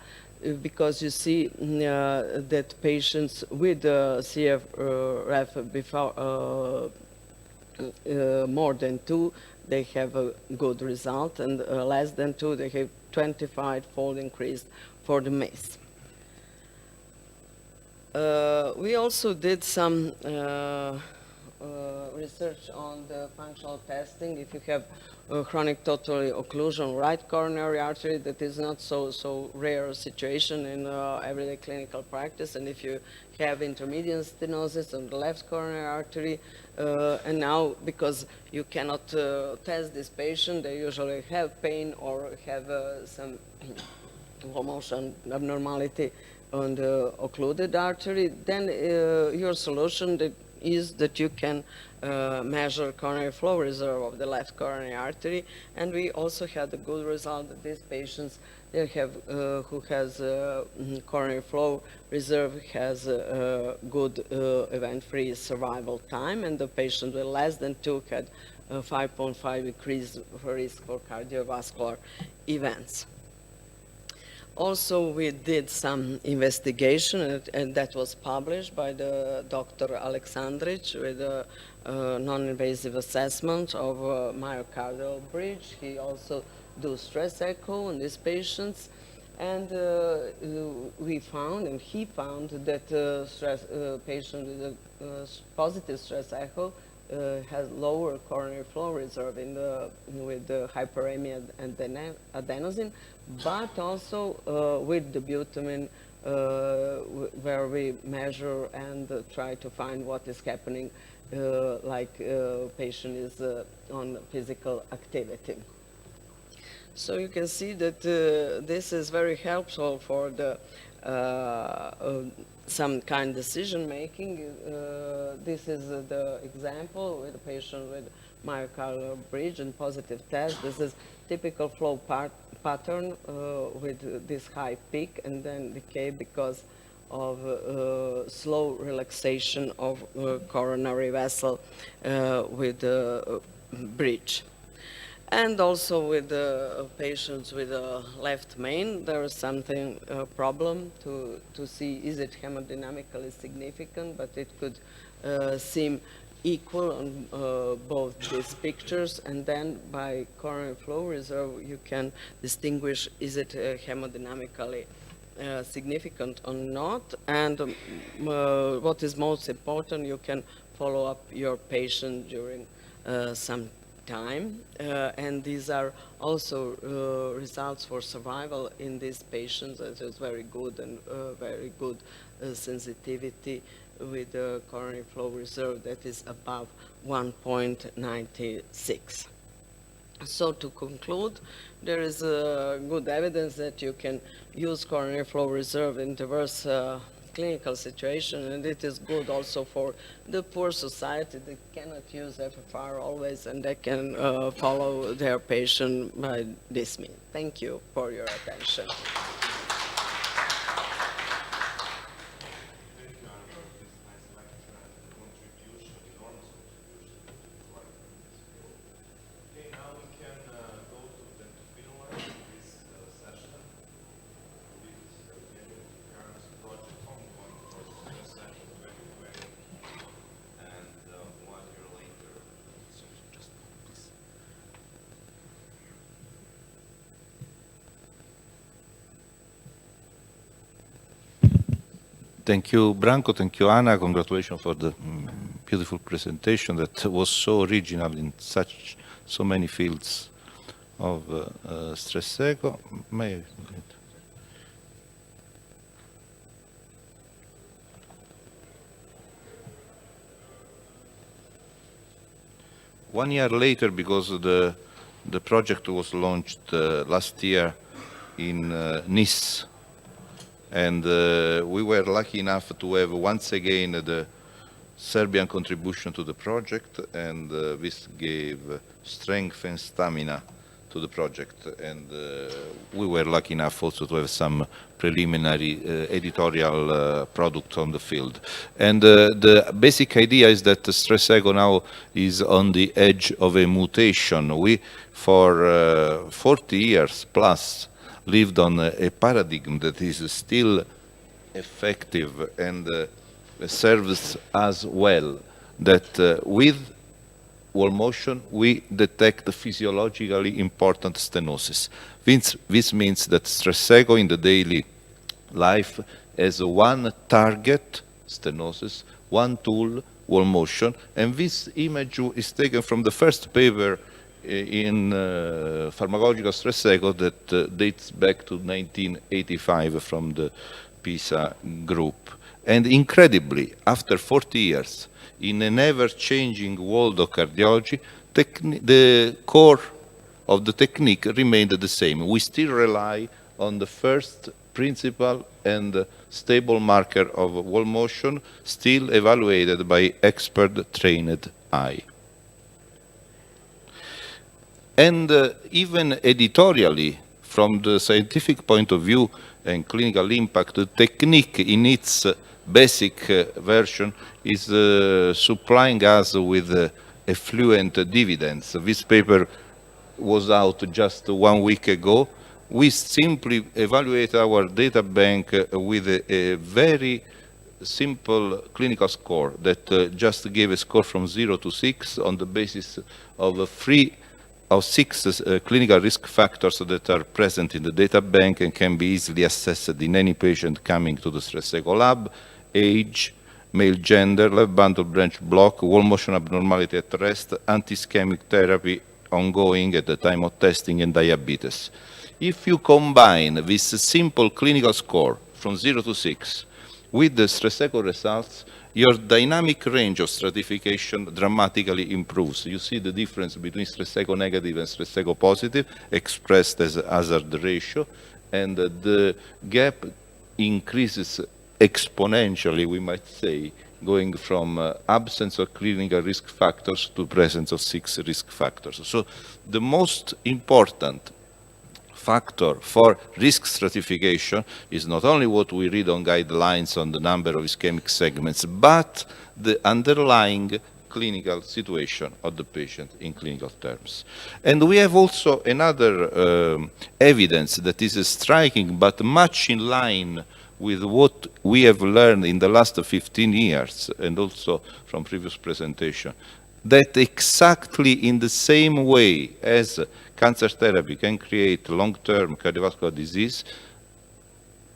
because you see that patients with CFR before more than 2, they have a good result, and less than 2, they have 25-fold increase for the MACE. We also did some research on the functional testing. If you have chronic total occlusion right coronary artery, that is not so rare a situation in everyday clinical practice. And if you have intermediate stenosis on the left coronary artery, and now because you cannot test this patient, they usually have pain or have some flow motion abnormality on the occluded artery, then your solution is that you can measure coronary flow reserve of the left coronary artery. And we also had a good result that these patients they have who has coronary flow reserve has a good event-free survival time, and the patient with less than 2 had 5.5 increase risk for cardiovascular events. Also, we did some investigation, and that was published by the Dr. Aleksandrić with a non-invasive assessment of myocardial bridge. He also do stress echo on these patients, and we found, and he found that patient with a positive stress echo has lower coronary flow reserve with the hyperemia and adenosine, but also with the butamine, where we measure and try to find what is happening, like patient is on physical activity. So you can see that this is very helpful for the some kind of decision making. This is the example with a patient with myocardial bridge and positive test. This is typical flow pattern with this high peak and then decay because of slow relaxation of coronary vessel with the bridge. And also with the patients with a left main, there is something problem to see is it hemodynamically significant, but it could seem equal on both these pictures, and then by coronary flow reserve you can distinguish is it hemodynamically significant or not, and what is most important, you can follow up your patient during some time, and these are also results for survival in these patients. It is very good and very good sensitivity with the coronary flow reserve that is above 1.96. So to conclude, there is good evidence that you can use coronary flow reserve in diverse clinical situation, and it is good also for the poor society that cannot use FFR always, and they can follow their patient by this means. Thank you for your attention. Thank you, Branko. Thank you, Anna. Congratulations for the beautiful presentation that was so original in so many fields of stress echo. May I? One year later, because the project was launched last year in Nice, and we were lucky enough to have once again the Serbian contribution to the project, and this gave strength and stamina to the project. And we were lucky enough also to have some preliminary editorial product on the field. And the basic idea is that the stress echo now is on the edge of a mutation. We, for 40 years plus, lived on a paradigm that is still effective and serves us well, that with wall motion we detect physiologically important stenosis. This means that stress echo in the daily life has one target, stenosis, one tool, wall motion, and this image is taken from the first paper in pharmacological stress echo that dates back to 1985 from the PISA group. And incredibly, after 40 years, in an ever-changing world of cardiology, the core of the technique remained the same. We still rely on the first principal and stable marker of wall motion, still evaluated by expert-trained eye. And even editorially, from the scientific point of view and clinical impact, the technique in its basic version is supplying us with effluent dividends. This paper was out just 1 week ago. We simply evaluate our data bank with a very simple clinical score that just gave a score from 0 to 6 on the basis of 6 clinical risk factors that are present in the data bank and can be easily assessed in any patient coming to the stress echo lab: age, male gender, left bundle branch block, wall motion abnormality at rest, anti-ischemic therapy ongoing at the time of testing, and diabetes. If you combine this simple clinical score from 0 to 6 with the stress echo results, your dynamic range of stratification dramatically improves. You see the difference between stress echo negative and stress echo positive expressed as hazard ratio, and the gap increases exponentially, we might say, going from absence of clinical risk factors to presence of 6 risk factors. So the most important factor for risk stratification is not only what we read on guidelines on the number of ischemic segments, but the underlying clinical situation of the patient in clinical terms. And we have also another evidence that is striking, but much in line with what we have learned in the last 15 years, and also from previous presentation, that exactly in the same way as cancer therapy can create long-term cardiovascular disease,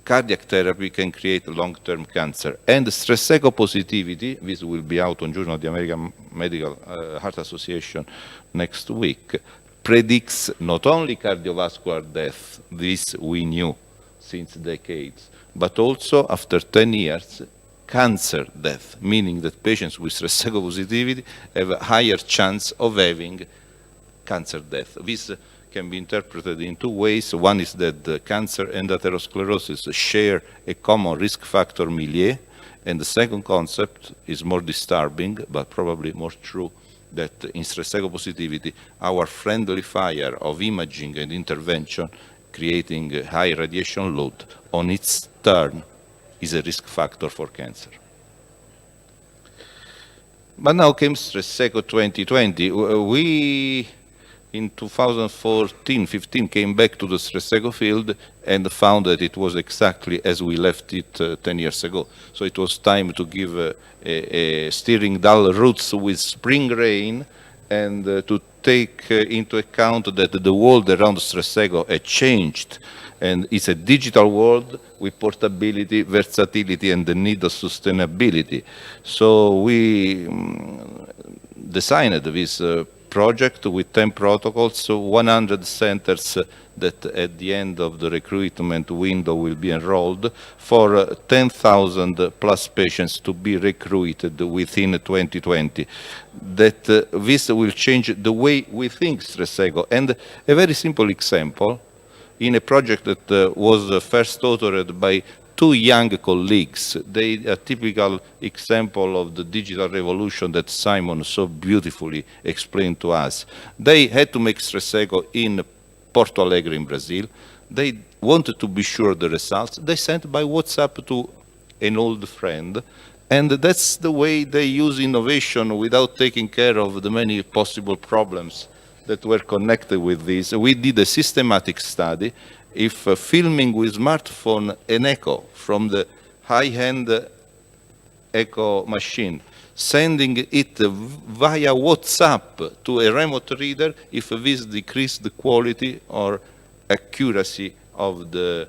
cardiac therapy can create long-term cancer. And stress echo positivity, this will be out on Journal of the American Medical Heart Association next week, predicts not only cardiovascular death, this we knew since decades, but also after 10 years, cancer death, meaning that patients with stress echo positivity have a higher chance of having cancer death. This can be interpreted in 2 ways. One is that cancer and atherosclerosis share a common risk factor milieu, and the second concept is more disturbing, but probably more true, that in stress echo positivity, our friendly fire of imaging and intervention, creating a high radiation load, on its turn is a risk factor for cancer. But now came stress echo 2020. We, in 2014-15, came back to the stress echo field and found that it was exactly as we left it 10 years ago. So it was time to give a steering dull roots with spring rain, and to take into account that the world around stress echo had changed, and it's a digital world with portability, versatility, and the need of sustainability. So we designed this project with 10 protocols, so 100 centers that at the end of the recruitment window will be enrolled, for 10,000 plus patients to be recruited within 2020. That this will change the way we think stress echo. And a very simple example, in a project that was first authored by 2 young colleagues. They are a typical example of the digital revolution that Simon so beautifully explained to us. They had to make stress echo in Porto Alegre in Brazil. They wanted to be sure of the results. They sent by WhatsApp to an old friend. And that's the way they use innovation without taking care of the many possible problems that were connected with this. We did a systematic study. If filming with smartphone an echo from the high-end echo machine, sending it via WhatsApp to a remote reader, if this decreased the quality or accuracy of the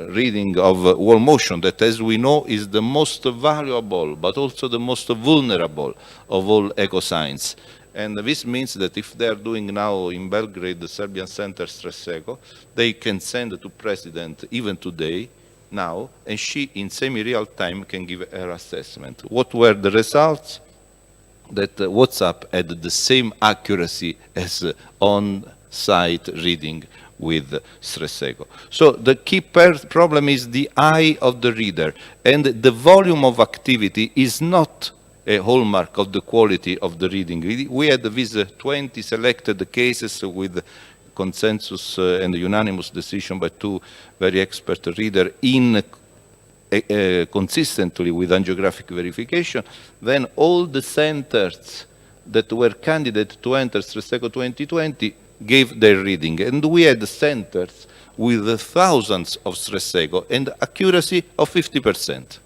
reading of wall motion that, as we know, is the most valuable but also the most vulnerable of all echo signs. And this means that if they are doing now in Belgrade the Serbian Center Stres echo, they can send to President even today, now, and she in semi-real time can give her assessment. What were the results? That WhatsApp had the same accuracy as on-site reading with Stres echo. So the key problem is the eye of the reader, and the volume of activity is not a hallmark of the quality of the reading. We had these 20 selected cases with consensus and unanimous decision by two very expert readers in consistently with angiographic verification. Then all the centers that were candidate to enter Stres echo 2020 gave their reading. And we had centers with thousands of Stres echo and accuracy of 50%.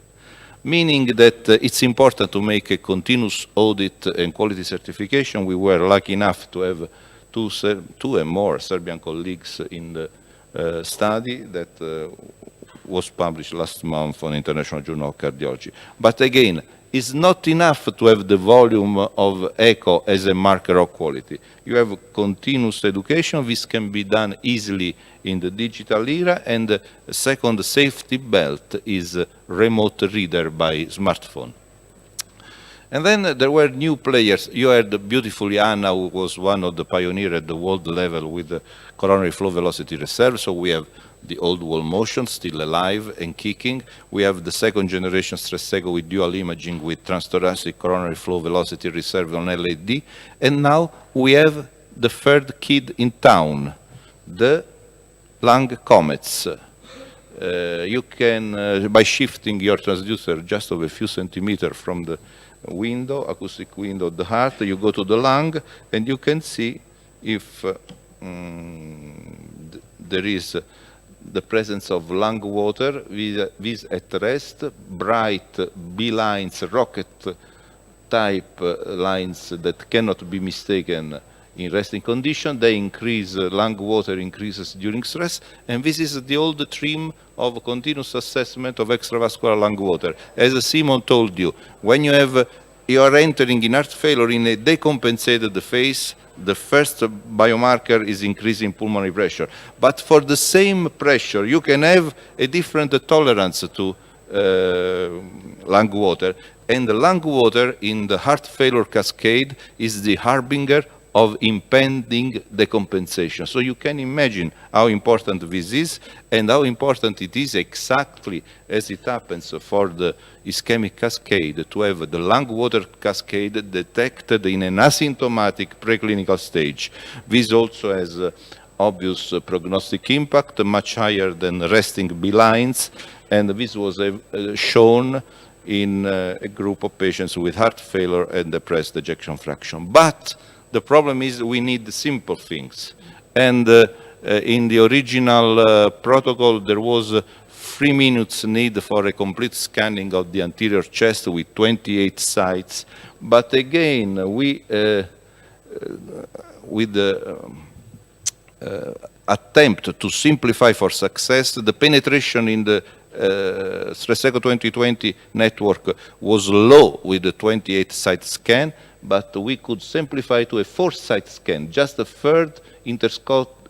Meaning that it's important to make a continuous audit and quality certification. We were lucky enough to have two and more Serbian colleagues in the study that was published last month on International Journal of Cardiology. But again, it's not enough to have the volume of echo as a marker of quality. You have continuous education. This can be done easily in the digital era. And the second safety belt is remote reader by smartphone. And then there were new players. You heard beautifully Anna, who was one of the pioneers at the world level with the coronary flow velocity reserve. So we have the old wall motion still alive and kicking. We have the second generation Stres echo with dual imaging with transthoracic coronary flow velocity reserve on LAD. And now we have the third kid in town, the lung comets. You can, by shifting your transducer just of a few centimeters from the window, acoustic window of the heart, you go to the lung and you can see if there is the presence of lung water with at rest, bright B lines, rocket type lines that cannot be mistaken in resting condition. They increase, lung water increases during stress, and this is the old trim of continuous assessment of extravascular lung water. As Simon told you, when you are entering in heart failure in a decompensated phase, the first biomarker is increasing pulmonary pressure. But for the same pressure, you can have a different tolerance to lung water. And the lung water in the heart failure cascade is the harbinger of impending decompensation. So you can imagine how important this is and how important it is exactly as it happens for the ischemic cascade to have the lung water cascade detected in an asymptomatic preclinical stage. This also has obvious prognostic impact, much higher than resting B lines, and this was shown in a group of patients with heart failure and depressed ejection fraction. But the problem is we need simple things. And in the original protocol, there was 3 minutes need for a complete scanning of the anterior chest with 28 sites. But again, we, with the attempt to simplify for success, the penetration in the Stres echo 2020 network was low with the 28 site scan, but we could simplify to a 4-site scan, just a third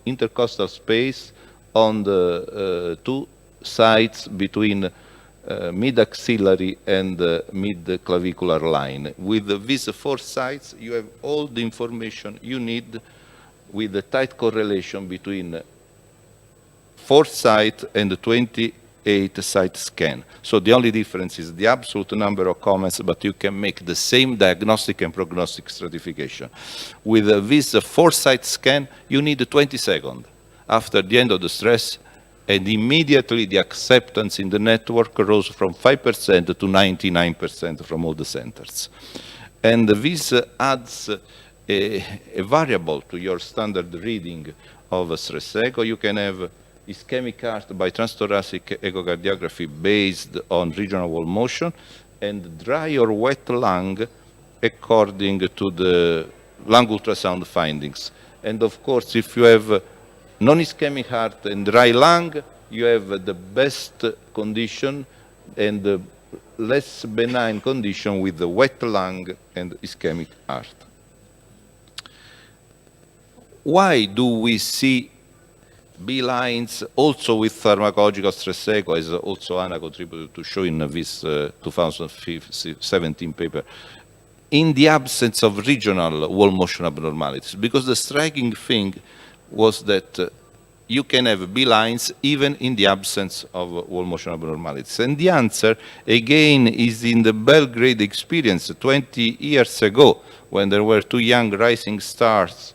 intercostal space on the 2 sites between mid-axillary and mid-clavicular line. With these 4 sites, you have all the information you need with a tight correlation between 4-site and the 28-site scan. So the only difference is the absolute number of comments, but you can make the same diagnostic and prognostic stratification. With this 4-site scan, you need 20 seconds after the end of the stress, and immediately the acceptance in the network rose from 5% to 99% from all the centers. And this adds a variable to your standard reading of a Stres echo. You can have ischemic heart by transthoracic echocardiography based on regional wall motion, and dry or wet lung according to the lung ultrasound findings. And of course, if you have non-ischemic heart and dry lung, you have the best condition and the less benign condition with the wet lung and ischemic heart. Why do we see B lines also with pharmacological stress echo, as also Anna contributed to show in this 2017 paper, in the absence of regional wall motion abnormalities? Because the striking thing was that you can have B lines even in the absence of wall motion abnormalities. And the answer, again, is in the Belgrade experience 20 years ago, when there were two young rising stars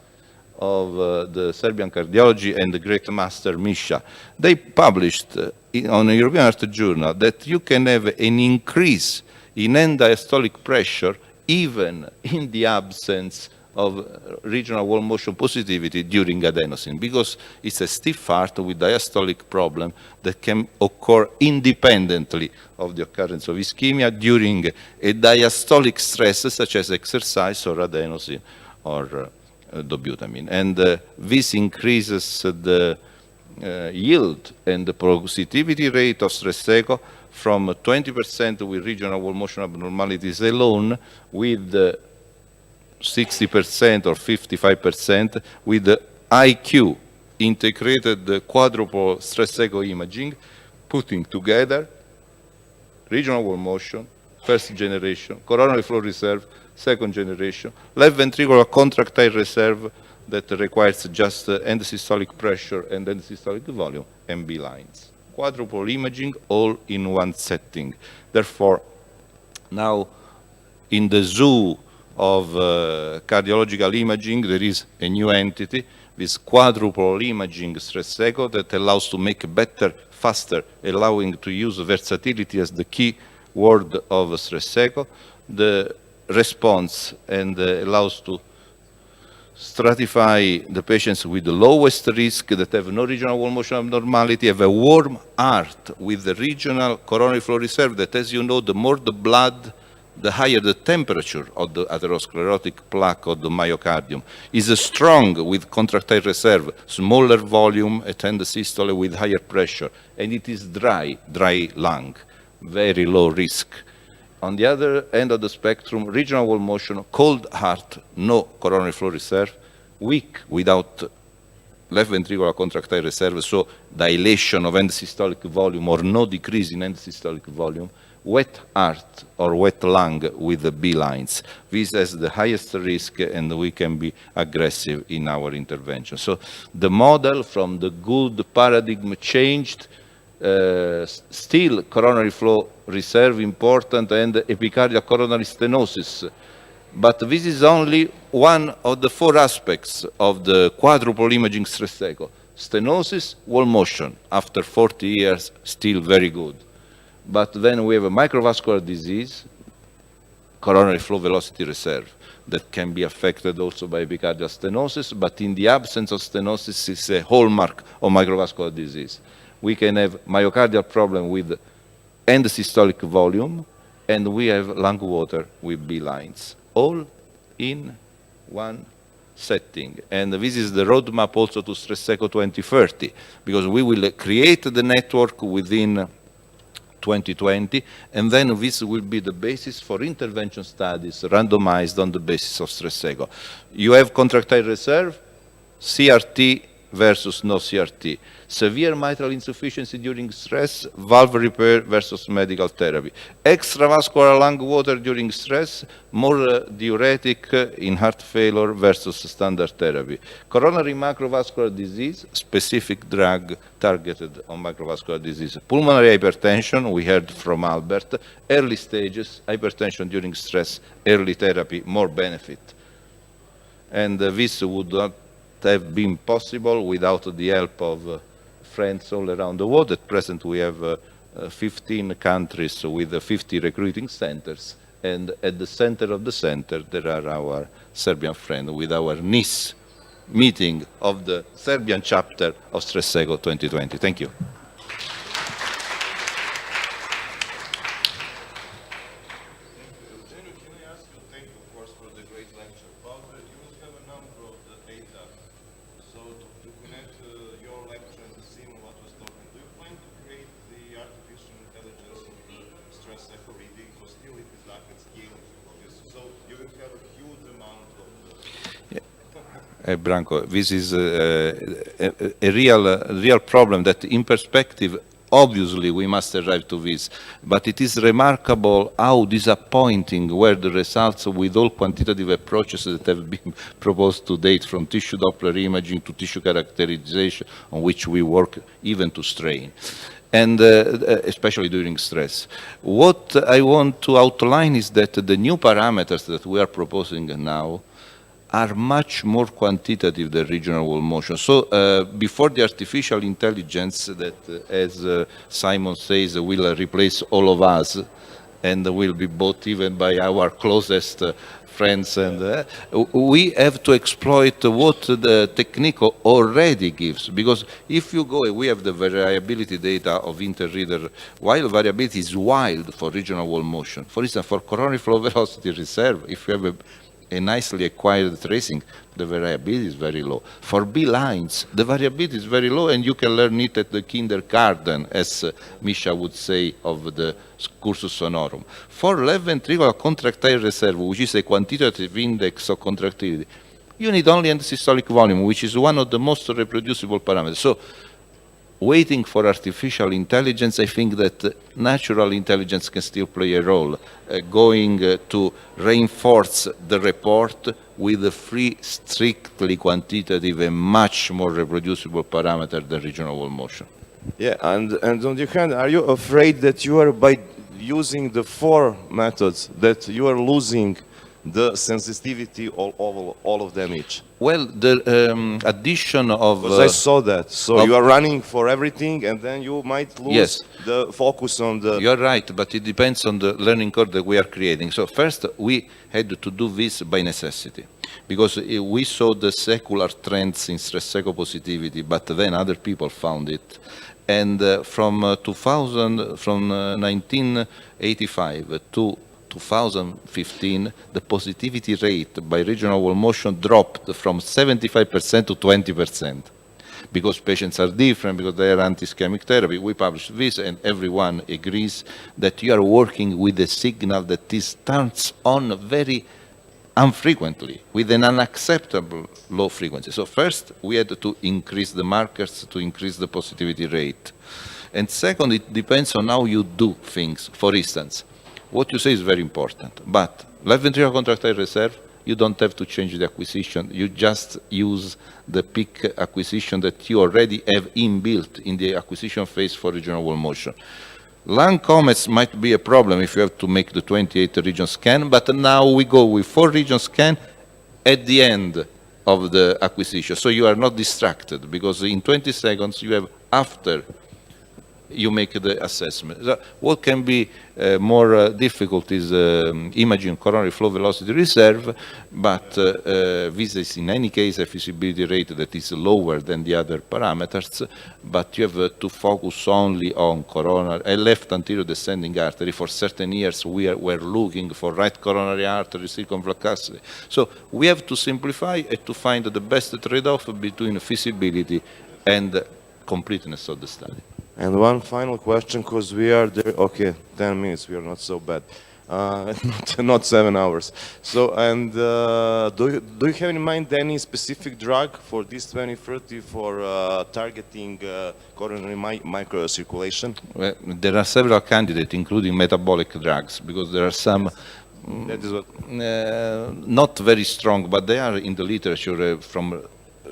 of the Serbian cardiology and the great master Misha. They published on a European Heart Journal that you can have an increase in end diastolic pressure even in the absence of regional wall motion positivity during adenosine, because it's a stiff heart with diastolic problem that can occur independently of the occurrence of ischemia during a diastolic stress such as exercise or adenosine or dobutamine. And this increases the yield and the positivity rate of stress echo from 20% with regional wall motion abnormalities alone with 60% or 55% with the IQ, integrated quadruple stress echo imaging, putting together regional wall motion, first generation, coronary flow reserve, second generation, left ventricular contractile reserve that requires just end systolic pressure and end systolic volume, and B lines. Quadruple imaging all in one setting. Therefore, now in the zoo of cardiological imaging, there is a new entity, this quadruple imaging stress echo that allows to make better, faster, allowing to use versatility as the key word of stress echo. The response and allows to stratify the patients with the lowest risk that have no regional wall motion abnormality, have a warm heart with the regional coronary flow reserve that, as you know, the more the blood, the higher the temperature of the atherosclerotic plaque of the myocardium, is strong with contractile reserve, smaller volume at end systole with higher pressure, and it is dry lung, very low risk. On the other end of the spectrum, regional wall motion, cold heart, no coronary flow reserve, weak without left ventricular contractile reserve, so dilation of end systolic volume or no decrease in end systolic volume, wet heart or wet lung with the B lines. This has the highest risk and we can be aggressive in our intervention. So the model from the good paradigm changed. Still coronary flow reserve important and epicardial coronary stenosis. But this is only one of the four aspects of the quadruple imaging stress echo. Stenosis, wall motion, after 40 years, still very good. But then we have a microvascular disease, coronary flow velocity reserve, that can be affected also by epicardial stenosis, but in the absence of stenosis, it's a hallmark of microvascular disease. We can have myocardial problem with end systolic volume, and we have lung water with B lines, all in one setting. And this is the roadmap also to Stress Echo 2030, because we will create the network within 2020, and then this will be the basis for intervention studies randomized on the basis of stress echo. You have contractile reserve, CRT versus no CRT. Severe mitral insufficiency during stress, valve repair versus medical therapy. Extravascular lung water during stress, more diuretic in heart failure versus standard therapy. Coronary macrovascular disease, specific drug targeted on macrovascular disease. Pulmonary hypertension, we heard from Albert. Early stages, hypertension during stress, early therapy, more benefit. And this would not have been possible without the help of friends all around the world. At present, we have 15 countries with 50 recruiting centers, and at the center of the center, there are our Serbian friends with our Nice meeting of the Serbian chapter of Stress Echo 2020. Thank you. Eugenio, can I ask you, thank you, of course, for the great lecture, but you will have a number of data. So to connect your lecture and the sim what was talking, do you plan market scale of this. So you will have a huge amount of Branko, this is a real problem that in perspective, obviously we must arrive to this, but it is remarkable how disappointing were the results with all quantitative approaches that have been proposed to date, from tissue Doppler imaging to tissue characterization, on which we work even to strain, and especially during stress. What I want to outline is that the new parameters that we are proposing now are much more quantitative than regional wall motion. So before the artificial intelligence that, as Simon says, will replace all of us and will be bought even by our closest friends, and we have to exploit what the technique already gives. Because if you go, we have the variability data of interreader, while variability is wild for regional wall motion. For instance, for coronary flow velocity reserve, if you have a nicely acquired tracing, the variability is very low. For B lines, the variability is very low, and you can learn it at the kindergarten, as Misha would say of the cursus honorum. For left ventricular contractile reserve, which is a quantitative index of contractility, you need only end-systolic volume, which is one of the most reproducible parameters. So, waiting for artificial intelligence, I think that natural intelligence can still play a role, going to reinforce the report with a free, strictly quantitative and much more reproducible parameter than regional wall motion. Yeah, and on the other hand, are you afraid that you are, by using the 4 methods, that you are losing the sensitivity of all of them each? Well, the addition of... Because I saw that. So of- you are running for everything, and then you might lose Yes. the focus on the... You're right, but it depends on the learning curve that we are creating. So first, we had to do this by necessity, because we saw the secular trends in stress echo-positivity, but then other people found it. And from 1985 to 2015, the positivity rate by regional wall motion dropped from 75% to 20%. Because patients are different, because they are anti-ischemic therapy. We published this, and everyone agrees that you are working with a signal that is turns on very infrequently, with an unacceptable low frequency. So first, we had to increase the markers to increase the positivity rate. And second, it depends on how you do things. For instance, what you say is very important, but left ventricular contractile reserve, you don't have to change the acquisition. You just use the peak acquisition that you already have inbuilt in the acquisition phase for regional wall motion. Lung comets might be a problem if you have to make the 28 region scan, but now we go with 4 region scan at the end of the acquisition. So you are not distracted, because in 20 seconds you have after you make the assessment. So what can be more difficult is imaging coronary flow velocity reserve, but this is in any case a feasibility rate that is lower than the other parameters, but you have to focus only on coronary, left anterior descending artery. For certain years we were looking for right coronary artery circumflex. So we have to simplify and to find the best trade-off between feasibility and completeness of the study. And one final question, because we are there, okay, 10 minutes, we are not so bad. Not 7 hours. So, and do you have in mind any specific drug for this 2030 for targeting coronary microcirculation? Well, there are several candidates, including metabolic drugs, because there are some That is what... not very strong, but they are in the literature from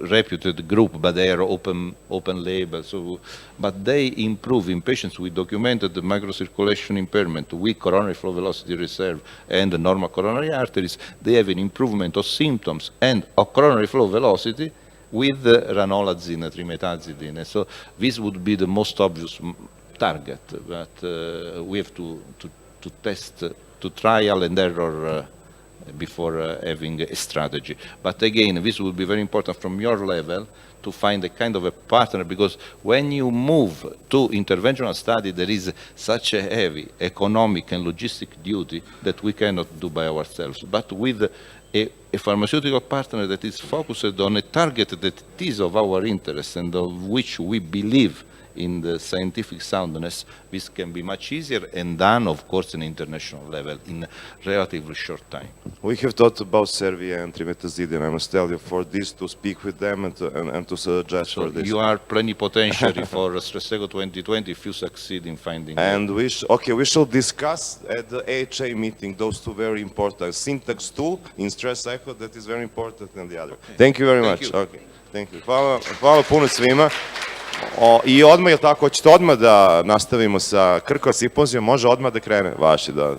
reputed group, but they are open label. So, but they improve in patients with documented microcirculation impairment, weak coronary flow velocity reserve, and normal coronary arteries. They have an improvement of symptoms and of coronary flow velocity with ranolazine, trimetazidine. So this would be the most obvious target, but we have to test, to trial and error before having a strategy. But again, this will be very important from your level to find a kind of a partner, because when you move to interventional study, there is such a heavy economic and logistic duty that we cannot do by ourselves. But with a pharmaceutical partner that is focused on a target that is of our interest and of which we believe in the scientific soundness, this can be much easier and done, of course, in international level in relatively short time. We have thought about Serbia and Trimetazidi, and I must tell you, for this to speak with them and to suggest So for this. you are plenipotentiary for Stresego 2020 if you succeed in finding. And we shall discuss at the EHO meeting those two very important syntax tool in Stres EHO that is very important than the other. Thank you very Thank much. you. Okay. Thank you. Hvala puno svima. I odmah, je li tako, hoćete odmah da nastavimo sa Krkova simpozijom? Može odmah da krene? Vaši, da.